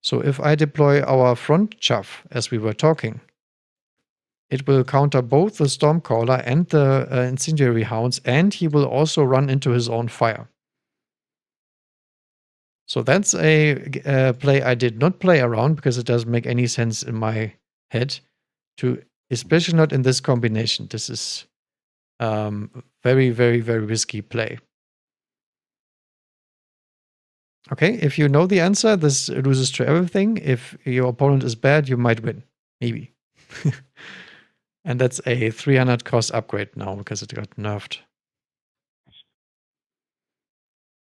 So if I deploy our front chaff, as we were talking, it will counter both the Stormcaller and the Incendiary Hounds, and he will also run into his own fire. So that's a play I did not play around because it doesn't make any sense in my head, especially not in this combination. This is very, very, very risky play. Okay, if you know the answer, this loses to everything. If your opponent is bad, you might win. Maybe. And that's a 300 cost upgrade now because it got nerfed.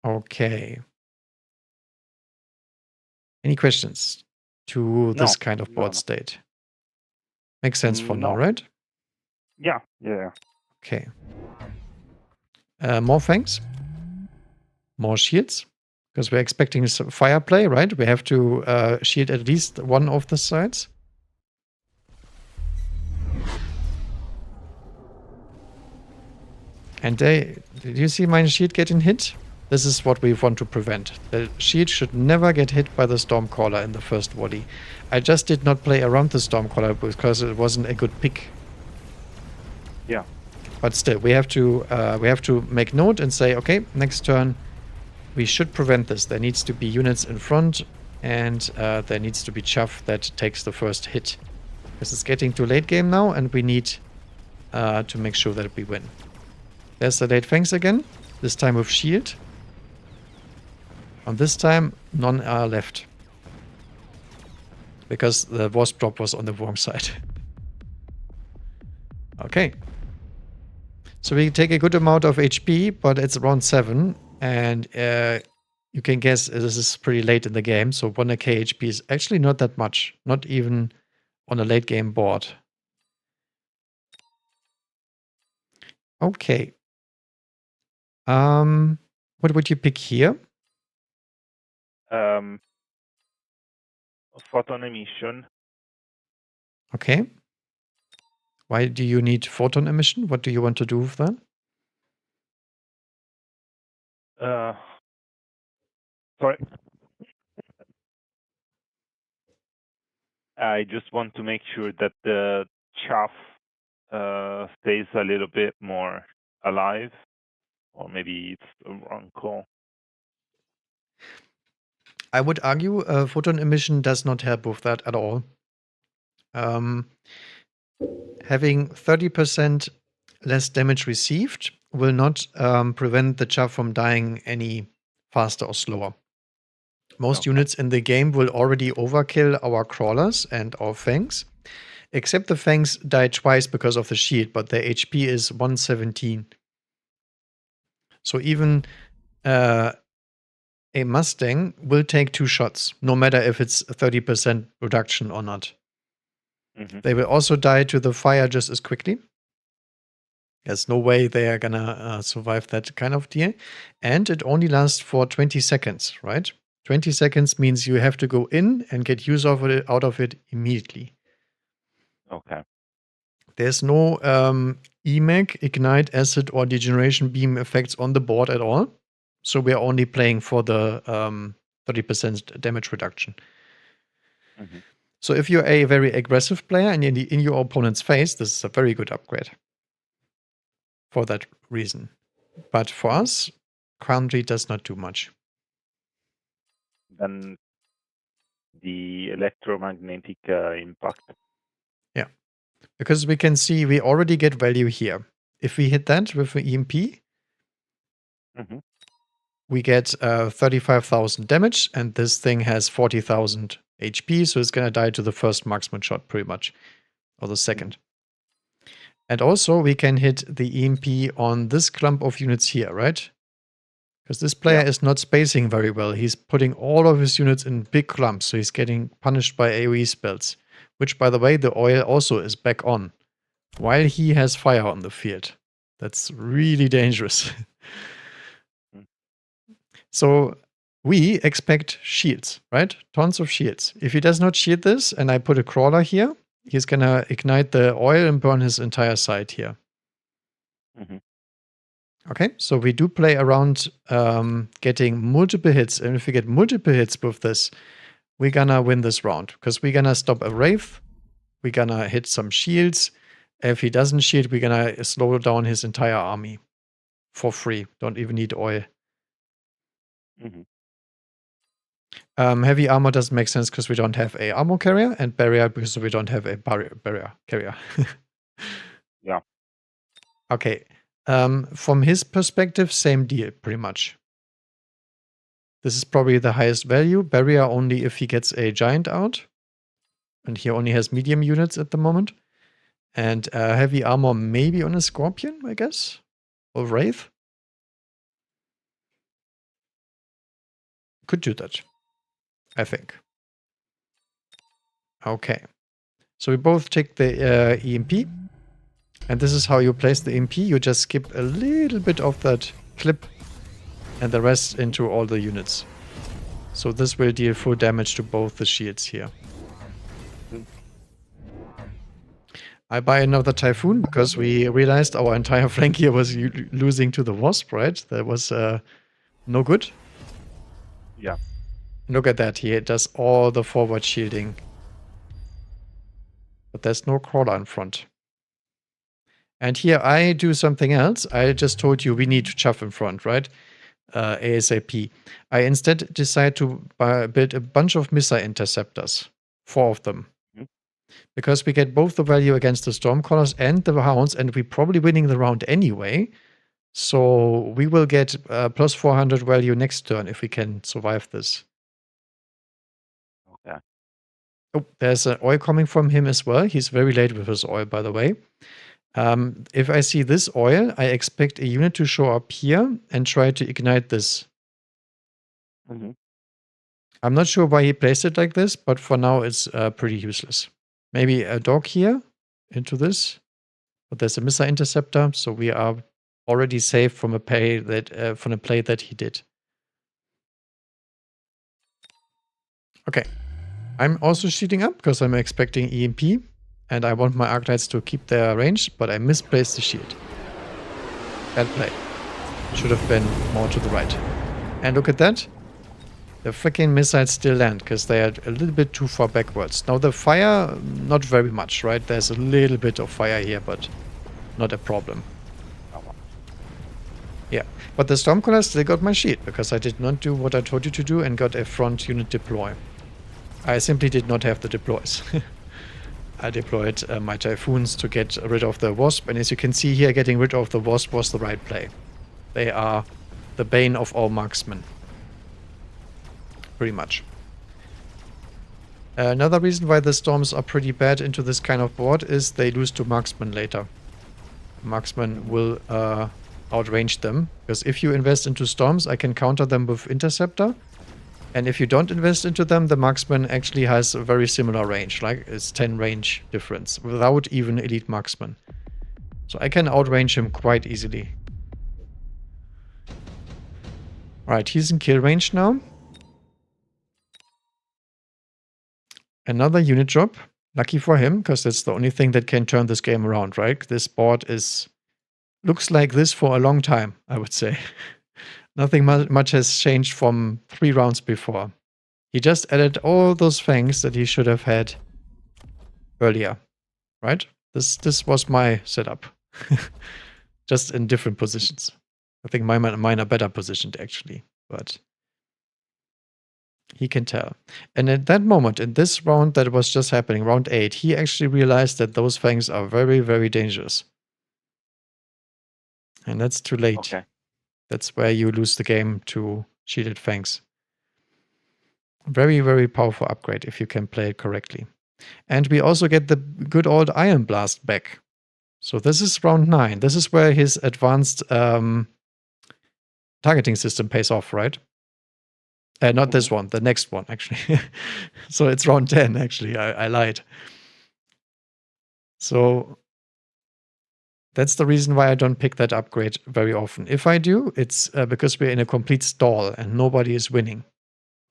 Okay. Any questions? to this No, kind of board no. state. Makes sense for now, No. right? Yeah, yeah. Okay. More fangs. More shields. Because we're expecting fire play, right? We have to shield at least one of the sides. And did you see my shield getting hit? This is what we want to prevent. The shield should never get hit by the Stormcaller in the first volley. I just did not play around the Stormcaller because it wasn't a good pick. Yeah. But still, we have to make note and say, okay, next turn, we should prevent this. There needs to be units in front, and there needs to be Chuff that takes the first hit. Because it's getting to late game now, and we need to make sure that we win. There's the late fangs again, this time with shield. On this time, none are left. Because the wasp drop was on the wrong side. Okay. So we take a good amount of HP, but it's around 7. And you can guess this is pretty late in the game. So 1k HP is actually not that much. Not even on a late game board. Okay. What would you pick here? Photon emission. Okay. Why do you need photon emission? What do you want to do with that? Sorry. I just want to make sure that the chaff stays a little bit more alive, or maybe it's the wrong call. I would argue photon emission does not help with that at all. Having 30% less damage received will not prevent the chaff from dying any faster or slower. Most units in the game will already overkill our crawlers and our fangs. Except the fangs die twice because of the shield, but their HP is 117. So even a Mustang will take 2 shots, no matter if it's a 30% reduction or not. They will also die to the fire just as quickly. There's no way they are gonna survive that kind of deal. And it only lasts for 20 seconds, right? 20 seconds means you have to go in and get use of it out of it immediately. Okay. There's no EMAG, Ignite, Acid, or Degeneration Beam effects on the board at all. So we are only playing for the 30% damage reduction. So if you're a very aggressive player and in your opponent's face, this is a very good upgrade. For that reason. But for us, Quandary does not do much. Then the electromagnetic impact. Yeah. Because we can see we already get value here. If we hit that with an EMP, we get 35,000 damage, and this thing has 40,000 HP, so it's going to die to the first marksman shot, pretty much. Or the second. And also, we can hit the EMP on this clump of units here, right? Because this player is not spacing very well. He's putting all of his units in big clumps, so he's getting punished by AoE spells. Which, by the way, the oil also is back on. While he has fire on the field. That's really dangerous. So, we expect shields, right? Tons of shields. If he does not shield this, and I put a crawler here, he's gonna ignite the oil and burn his entire side here. Okay, so we do play around getting multiple hits. And if we get multiple hits with this, we're gonna win this round. Because we're gonna stop a Wraith. We're gonna hit some shields. If he doesn't shield, we're gonna slow down his entire army. For free. Don't even need oil. Heavy armor doesn't make sense because we don't have a armor carrier. And barrier because we don't have a barrier carrier. Yeah. Okay. From his perspective, same deal, pretty much. This is probably the highest value. Barrier only if he gets a giant out. And he only has medium units at the moment. And heavy armor maybe on a scorpion, I guess? Or wraith? Could do that. I think. Okay. So we both take the EMP. And this is how you place the EMP. You just skip a little bit of that clip and the rest into all the units. So this will deal full damage to both the shields here. I buy another Typhoon because we realized our entire flank here was losing to the Wasp, right? That was no good. Yeah. Look at that. He does all the forward shielding. But there's no crawler in front. And here I do something else. I just told you we need to chuff in front, right? ASAP. I instead decide to build a bunch of missile interceptors. 4 of them. Because we get both the value against the Stormcallers and the Hounds, and we're probably winning the round anyway. So we will get plus 400 value next turn if we can survive this. Okay. Oh, there's an oil coming from him as well. He's very late with his oil, by the way. If I see this oil, I expect a unit to show up here and try to ignite this. I'm not sure why he placed it like this, but for now it's pretty useless. Maybe a dog here into this, but there's a missile interceptor, so we are already safe from a play that he did. Okay, I'm also shooting up because I'm expecting EMP, and I want my Arclights to keep their range, but I misplaced the shield. Bad play. Should have been more to the right. And look at that. The freaking missiles still land because they are a little bit too far backwards. Now the fire, not very much, right? There's a little bit of fire here, but not a problem. Yeah, but the Stormcaller still got my shield because I did not do what I told you to do and got a front unit deploy. I simply did not have the deploys. I deployed my Typhoons to get rid of the Wasp, and as you can see here, getting rid of the Wasp was the right play. They are the bane of all marksmen. Pretty much. Another reason why the Storms are pretty bad into this kind of board is they lose to Marksmen later. Marksmen will outrange them, because if you invest into Storms, I can counter them with Interceptor. And if you don't invest into them, the Marksman actually has a very similar range, like it's 10 range difference, without even Elite Marksman. So I can outrange him quite easily. Alright, he's in kill range now. Another unit drop. Lucky for him, because that's the only thing that can turn this game around, right? This board looks like this for a long time, I would say. Nothing much has changed from 3 rounds before. He just added all those fangs that he should have had earlier, right? This was my setup. Just in different positions. I think mine are better positioned, actually, but he can tell. And at that moment, in this round that was just happening, round 8, he actually realized that those fangs are very, very dangerous. And that's too late. Okay. That's where you lose the game to shielded fangs. Very, very powerful upgrade if you can play it correctly. And we also get the good old Iron Blast back. So this is round 9. This is where his advanced targeting system pays off, right? Not this one, the next one, actually. So it's round 10, actually. I lied. So that's the reason why I don't pick that upgrade very often. If I do, it's because we're in a complete stall and nobody is winning.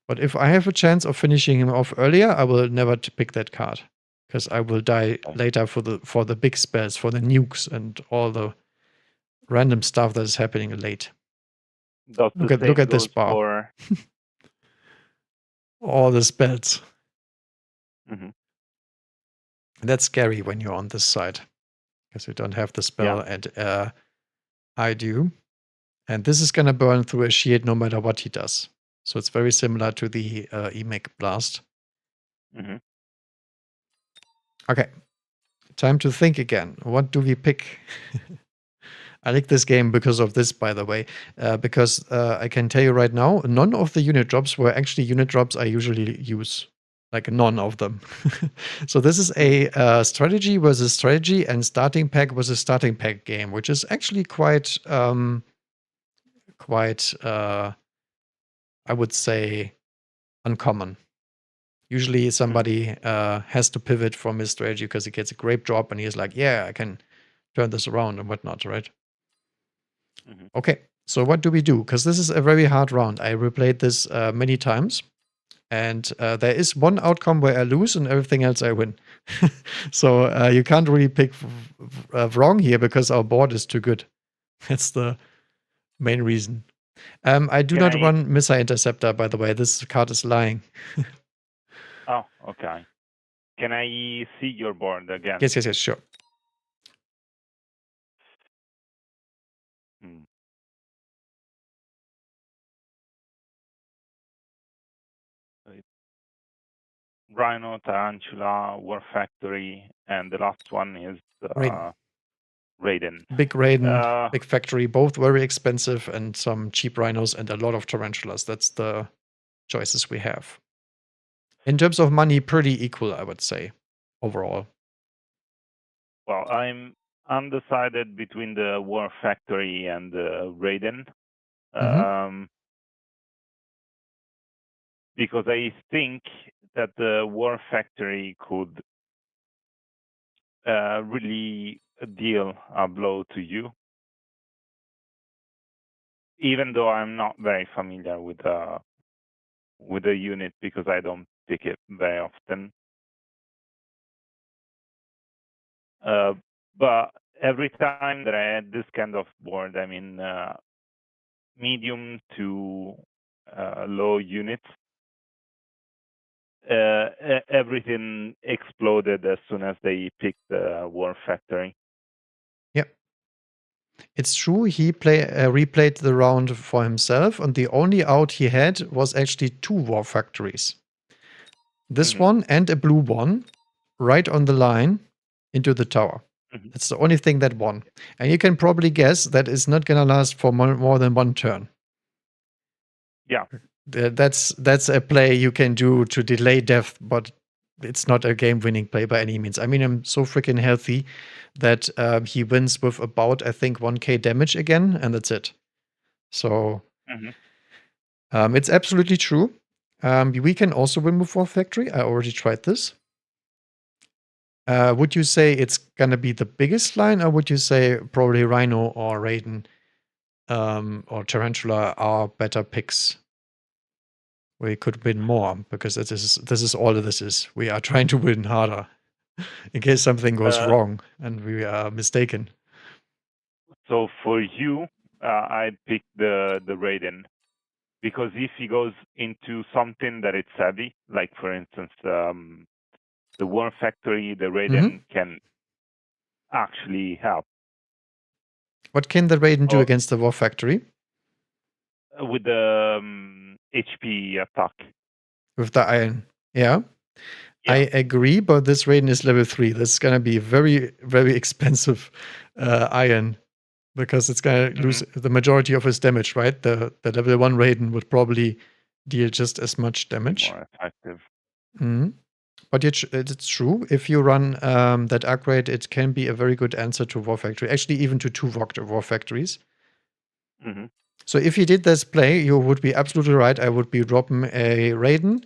But if I have a chance of finishing him off earlier, I will never pick that card. Because I will die later for the big spells, for the nukes and all the random stuff that is happening late. Look at this bar. All the spells. That's scary when you're on this side. Because you don't have the spell and I do. And this is going to burn through a shield no matter what he does. So it's very similar to the EMEC blast. Okay. Time to think again. What do we pick? I like this game because of this, by the way. Because I can tell you right now, none of the unit drops were actually unit drops I usually use. Like none of them. So this is a strategy versus strategy and starting pack versus starting pack game, which is actually quite, I would say, uncommon. Usually somebody has to pivot from his strategy because he gets a great drop and he's like, yeah, I can turn this around and whatnot, right? Okay, so what do we do? Because this is a very hard round. I replayed this many times. And there is one outcome where I lose and everything else I win. So you can't really pick wrong here because our board is too good. That's the main reason. I do not run Missile Interceptor, by the way. This card is lying. Oh, okay. Can I see your board again? Yes, sure. Rhino, Tarantula, War Factory, and the last one is Raiden. Big Raiden, big factory, both very expensive, and some cheap rhinos and a lot of tarantulas. That's the choices we have. In terms of money, pretty equal, I would say, overall. Well, I'm undecided between the War Factory and the Raiden. Because I think that the War Factory could really deal a blow to you, even though I'm not very familiar with the unit because I don't pick it very often. But every time that I had this kind of board, I mean, medium to low units, everything exploded as soon as they picked the War Factory. Yep. It's true, he replayed the round for himself, and the only out he had was actually 2 War Factories. This one and a blue one, right on the line into the tower. That's the only thing that won. And you can probably guess that is not going to last for more than one turn. Yeah. That's a play you can do to delay death, but it's not a game-winning play by any means. I mean, I'm so freaking healthy that he wins with about, I think, 1k damage again, and that's it. So it's absolutely true. We can also win with War Factory. I already tried this. Would you say it's gonna be the biggest line, or would you say probably Rhino or Raiden or Tarantula are better picks? We could win more because this is all this is. We are trying to win harder in case something goes wrong and we are mistaken. So for you, I pick the Raiden because if he goes into something that it's heavy, like for instance the War Factory, the Raiden can actually help. What can the Raiden do against the War Factory? With the HP attack. With the iron, yeah. I agree, but this Raiden is level 3. That's gonna be very, very expensive iron because it's gonna lose the majority of his damage, right? The level 1 Raiden would probably deal just as much damage. More effective. But it's true. If you run that upgrade, it can be a very good answer to War Factory. Actually, even to 2 War Factories. So if you did this play, you would be absolutely right. I would be dropping a Raiden,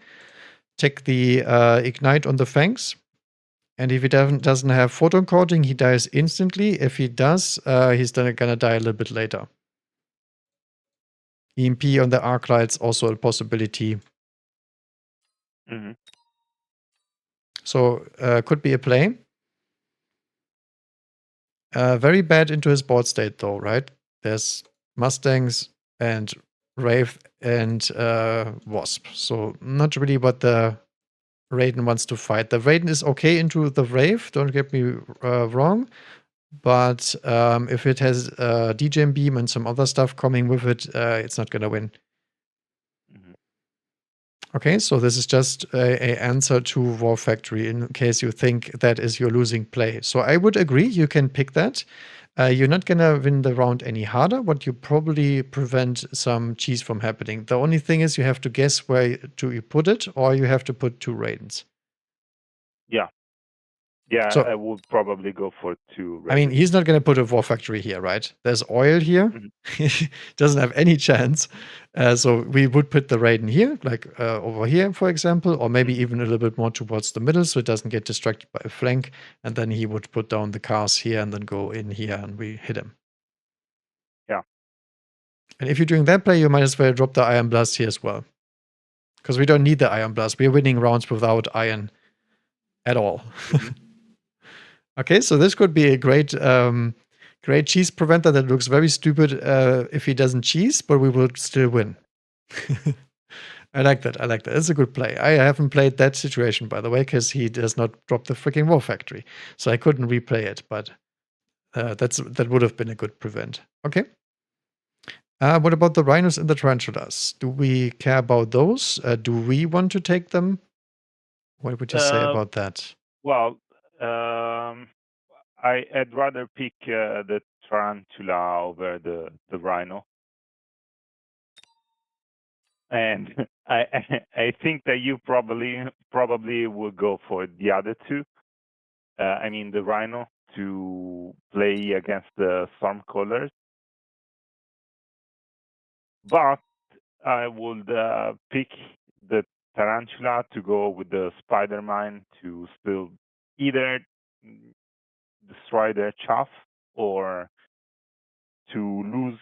take the Ignite on the Fangs, and if he doesn't have Photon Coating, he dies instantly. If he does, he's then gonna die a little bit later. EMP on the Arc Light's also a possibility. So could be a play. Very bad into his board state though, right? There's Mustangs and Wraith and Wasp. So not really what the Raiden wants to fight. The Raiden is okay into the Wraith, don't get me wrong. But if it has DGM Beam and some other stuff coming with it, it's not gonna win. Okay, so this is just a answer to War Factory in case you think that is your losing play. So I would agree, you can pick that. You're not gonna win the round any harder, but you probably prevent some cheese from happening. The only thing is you have to guess where you put it, or you have to put 2 Raidens. Yeah. Yeah, So, I would probably go for 2 I mean, raiders. he's not going to put a war factory here, right? There's oil here. He doesn't have any chance. So we would put the Raiden here, like over here, for example, or maybe even a little bit more towards the middle so it doesn't get distracted by a flank. And then he would put down the cars here and then go in here and we hit him. Yeah. And if you're doing that play, you might as well drop the Iron Blast here as well. Because we don't need the Iron Blast. We're winning rounds without iron at all. Okay, so this could be a great great cheese preventer that looks very stupid if he doesn't cheese, but we will still win. I like that. I like that. It's a good play. I haven't played that situation, by the way, because he does not drop the freaking war factory. So I couldn't replay it, but that would have been a good prevent. Okay. What about the rhinos and the tarantulas? Do we care about those? Do we want to take them? What would you say about that? Well, I'd rather pick the tarantula over the rhino. And I think that you probably would go for the other two. I mean, the rhino to play against the stormcallers. But I would pick the tarantula to go with the spider mine to still either destroy their chaff or to lose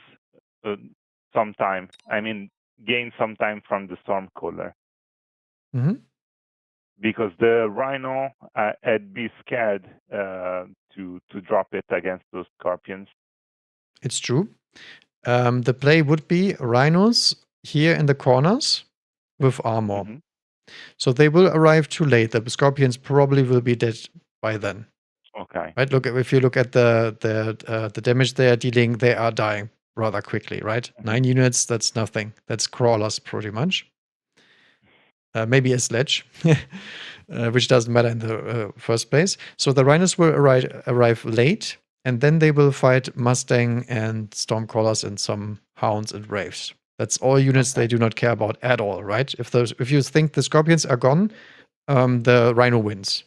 some time. I mean, gain some time from the stormcaller. Because the rhino, I'd be scared to drop it against those scorpions. It's true. The play would be rhinos here in the corners with armor. So they will arrive too late. The scorpions probably will be dead by then. Okay. Right. Look, if you look at the damage they are dealing, they are dying rather quickly. Right. 9 units. That's nothing. That's crawlers pretty much. Maybe a sledge, which doesn't matter in the first place. So the rhinos will arrive late, and then they will fight Mustang and Stormcrawlers and some hounds and wraiths. That's all units they do not care about at all, right? If you think the scorpions are gone, the rhino wins.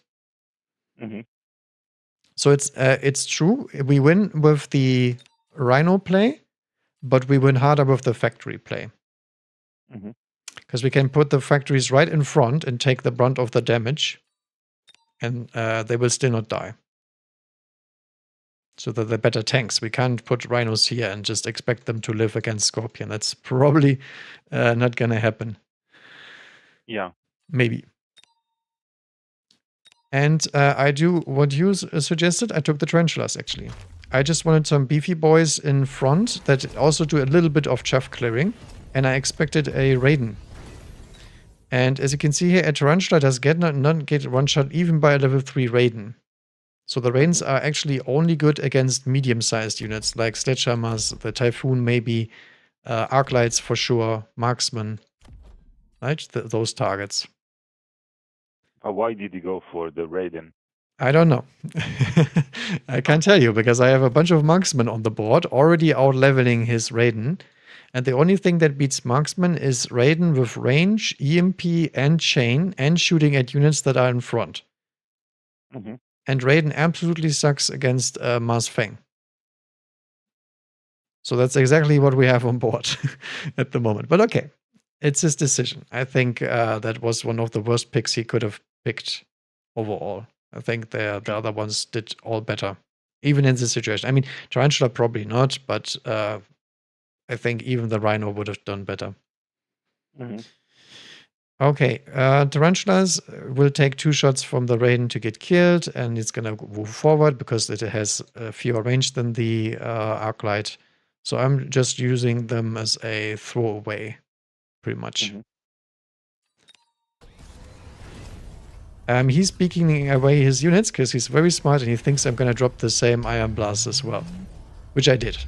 So it's true. We win with the rhino play, but we win harder with the factory play. Because we can put the factories right in front and take the brunt of the damage, and they will still not die. So that they're better tanks. We can't put rhinos here and just expect them to live against Scorpion. That's probably not going to happen. Yeah. Maybe. And I do what you suggested. I took the tarantulas, actually. I just wanted some beefy boys in front that also do a little bit of chaff clearing. And I expected a Raiden. And as you can see here, a tarantula does not get one shot even by a level 3 Raiden. So the Raidens are actually only good against medium-sized units like sledgehammers, the Typhoon maybe, Arclights for sure, Marksman, right? Those targets. But why did you go for the Raiden? I don't know. I can't tell you because I have a bunch of Marksmen on the board already out-leveling his Raiden. And the only thing that beats Marksman is Raiden with range, EMP, and chain, and shooting at units that are in front. And Raiden absolutely sucks against Mars Fang. So that's exactly what we have on board at the moment. But okay, it's his decision. I think that was one of the worst picks he could have picked overall. I think the other ones did all better, even in this situation. I mean, Tarantula probably not, but I think even the Rhino would have done better. Okay, Tarantulas will take 2 shots from the Raiden to get killed, and it's gonna move forward because it has fewer range than the Arclight. So I'm just using them as a throwaway, pretty much. He's peeking away his units because he's very smart and he thinks I'm gonna drop the same Iron Blast as well, which I did.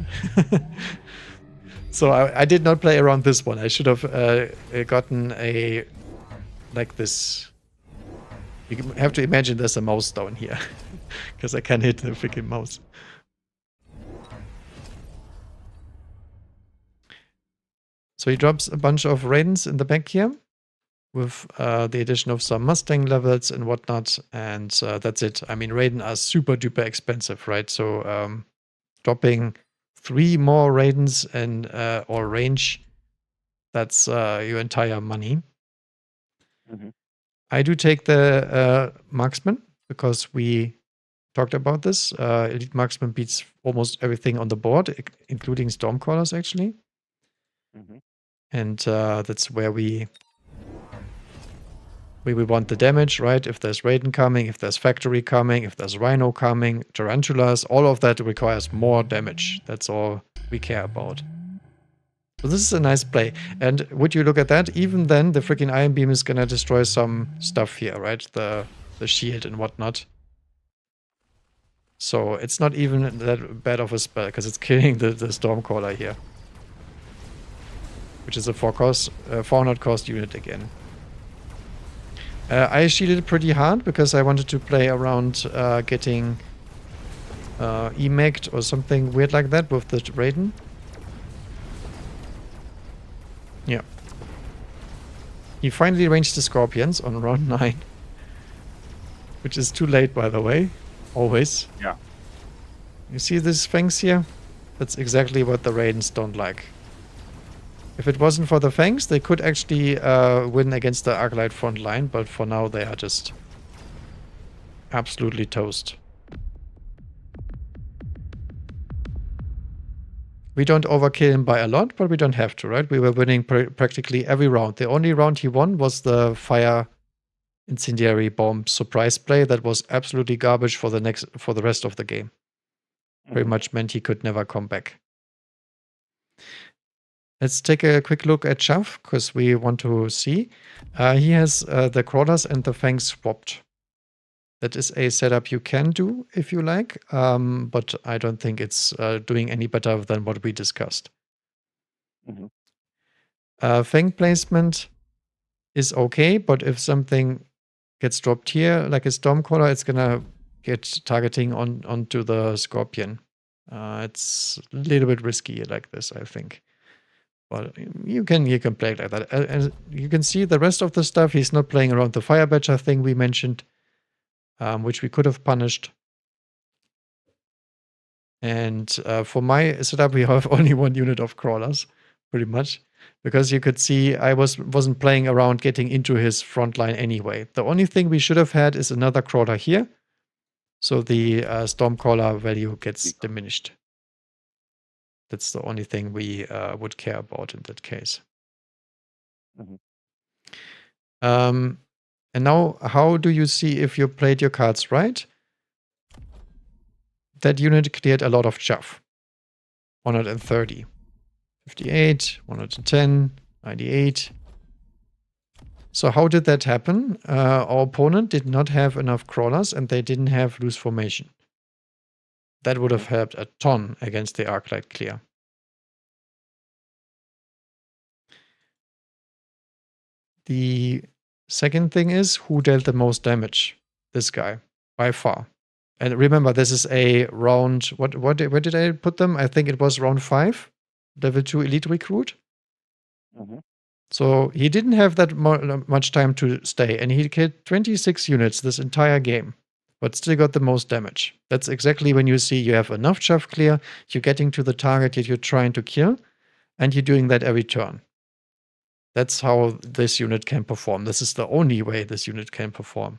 So I did not play around this one. I should have gotten a like this. You have to imagine there's a mouse down here because I can't hit the freaking mouse. So he drops a bunch of Raidens in the back here. with the addition of some Mustang levels and whatnot, and that's it. I mean, Raiden are super duper expensive, right? So dropping 3 more Raidens and or range, that's your entire money. I do take the marksman because we talked about this. Elite marksman beats almost everything on the board, including Stormcallers, actually. And that's where we want the damage, right? If there's Raiden coming, if there's Factory coming, if there's Rhino coming, Tarantulas, all of that requires more damage. That's all we care about. So this is a nice play. And would you look at that? Even then, the freaking Iron Beam is gonna destroy some stuff here, right? The shield and whatnot. So it's not even that bad of a spell, because it's killing the Stormcaller here. Which is a 400 cost unit again. I shielded pretty hard because I wanted to play around getting EMAC'd or something weird like that with the Raiden. Yeah. He finally ranged the Scorpions on round 9. Which is too late, by the way. Always. Yeah. You see these fangs here? That's exactly what the Raidens don't like. If it wasn't for the fangs, they could actually win against the Arclight front line, but for now they are just absolutely toast. We don't overkill him by a lot, but we don't have to, right? We were winning practically every round. The only round he won was the fire incendiary bomb surprise play that was absolutely garbage for the rest of the game. Pretty much meant he could never come back. Let's take a quick look at Chaff, because we want to see. He has the crawlers and the fangs swapped. That is a setup you can do if you like, but I don't think it's doing any better than what we discussed. Fang placement is okay, but if something gets dropped here, like a Stormcaller, it's gonna get targeting onto the Scorpion. It's a little bit risky like this, I think. But you can play it like that. And you can see the rest of the stuff, he's not playing around the Fire Badger thing we mentioned, which we could have punished. And for my setup, we have only 1 unit of crawlers, pretty much. Because you could see I wasn't playing around getting into his front line anyway. The only thing we should have had is another crawler here. So the Stormcaller value gets diminished. That's the only thing we would care about in that case. And now, how do you see if you played your cards right? That unit cleared a lot of chaff. 130. 58, 110, 98. So how did that happen? Our opponent did not have enough crawlers and they didn't have loose formation. That would have helped a ton against the Arclight clear. The second thing is who dealt the most damage. This guy, by far. And remember, this is a round. Where did I put them? I think it was round 5, level 2 elite recruit. So he didn't have that much time to stay, and he killed 26 units this entire game, but still got the most damage. That's exactly when you see you have enough chaff clear, you're getting to the target that you're trying to kill, and you're doing that every turn. That's how this unit can perform. This is the only way this unit can perform.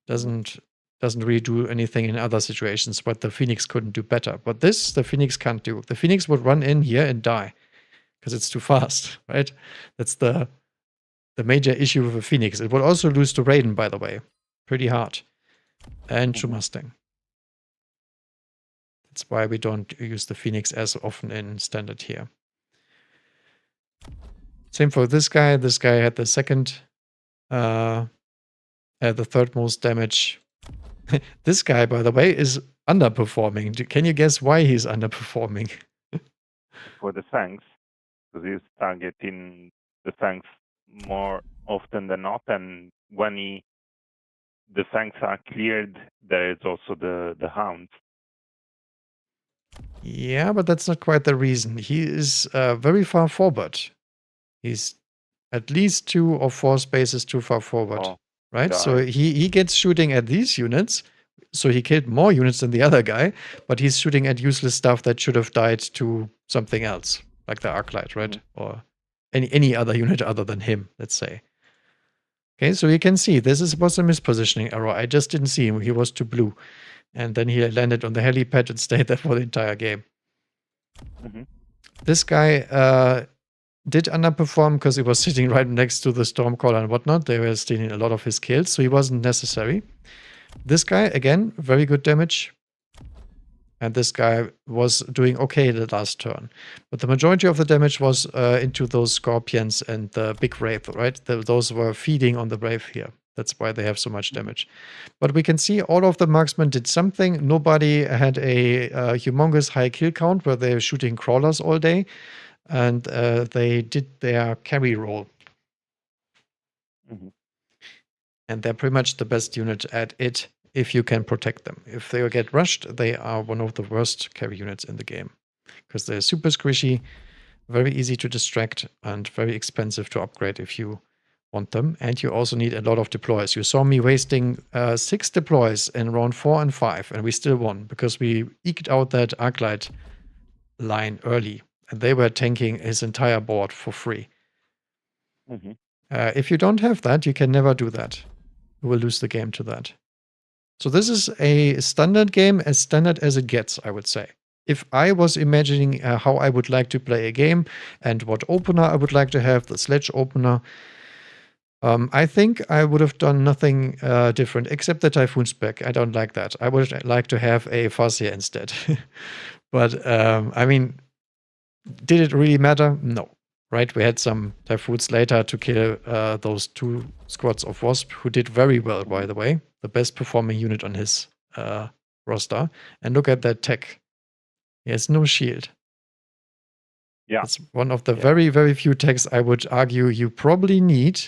Doesn't really do anything in other situations, but the Phoenix couldn't do better. But this, the Phoenix can't do. The Phoenix would run in here and die because it's too fast, right? That's the major issue with the Phoenix. It would also lose to Raiden, by the way. Pretty hard. And to Mustang. That's why we don't use the Phoenix as often in standard here. Same for this guy. This guy had the third most damage. This guy, by the way, is underperforming. Can you guess why he's underperforming? For the fangs, because he's targeting the fangs more often than not, and when the fangs are cleared, there is also the hound. Yeah, but that's not quite the reason. He is very far forward. He's at least 2 or 4 spaces too far forward, right? die. So he gets shooting at these units. So he killed more units than the other guy, but he's shooting at useless stuff that should have died to something else, like the Arclight, right? Or any other unit other than him, let's say. Okay, so you can see this was a mispositioning error. I just didn't see him. He was too blue. And then he landed on the helipad and stayed there for the entire game. This guy did underperform because he was sitting right next to the Stormcaller and whatnot. They were stealing a lot of his kills, so he wasn't necessary. This guy, again, very good damage. And this guy was doing okay the last turn. But the majority of the damage was into those Scorpions and the big Wraith, right? Those were feeding on the Wraith here. That's why they have so much damage. But we can see all of the marksmen did something. Nobody had a humongous high kill count where they're shooting crawlers all day. And they did their carry roll. And they're pretty much the best unit at it if you can protect them. If they get rushed, they are one of the worst carry units in the game. Because they're super squishy, very easy to distract, and very expensive to upgrade if you want them. And you also need a lot of deploys. You saw me wasting 6 deploys in round 4 and 5, and we still won because we eked out that Arclight line early. And they were tanking his entire board for free. If you don't have that, you can never do that. You will lose the game to that. So this is a standard game, as standard as it gets, I would say. If I was imagining how I would like to play a game and what opener I would like to have, the sledge opener, I think I would have done nothing different except the Typhoon spec. I don't like that. I would like to have a Farseer instead. But, I mean, did it really matter? No. Right? We had some Typhoons later to kill those 2 squads of Wasp, who did very well, by the way. The best performing unit on his roster. And look at that tech. He has no shield. Yeah. It's one of the very, very few techs I would argue you probably need.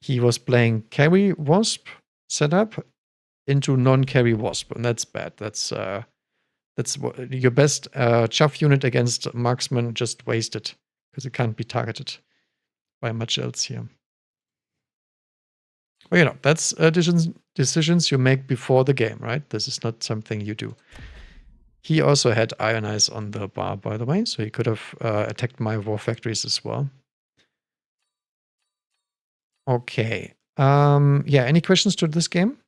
He was playing carry Wasp setup into non-carry Wasp, and that's bad. That's your best chaff unit against marksman just wasted. Because it can't be targeted by much else here. Well, you know, that's decisions you make before the game, right? This is not something you do. He also had Iron Eyes on the bar, by the way, so he could have attacked my war factories as well. Okay. Yeah, any questions to this game?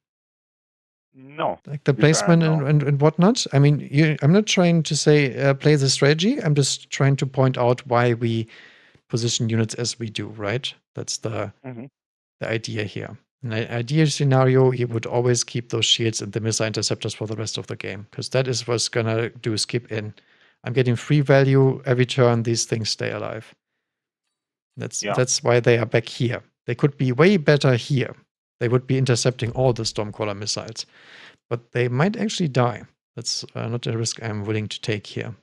No. Like the placement and whatnot? I mean, I'm not trying to say play the strategy. I'm just trying to point out why we position units as we do, right? That's the idea here. In an ideal scenario, you would always keep those shields and the missile interceptors for the rest of the game, because that is what's gonna do skip in. I'm getting free value every turn. These things stay alive. That's why they are back here. They could be way better here. They would be intercepting all the Stormcaller missiles, but they might actually die. That's not a risk I'm willing to take here.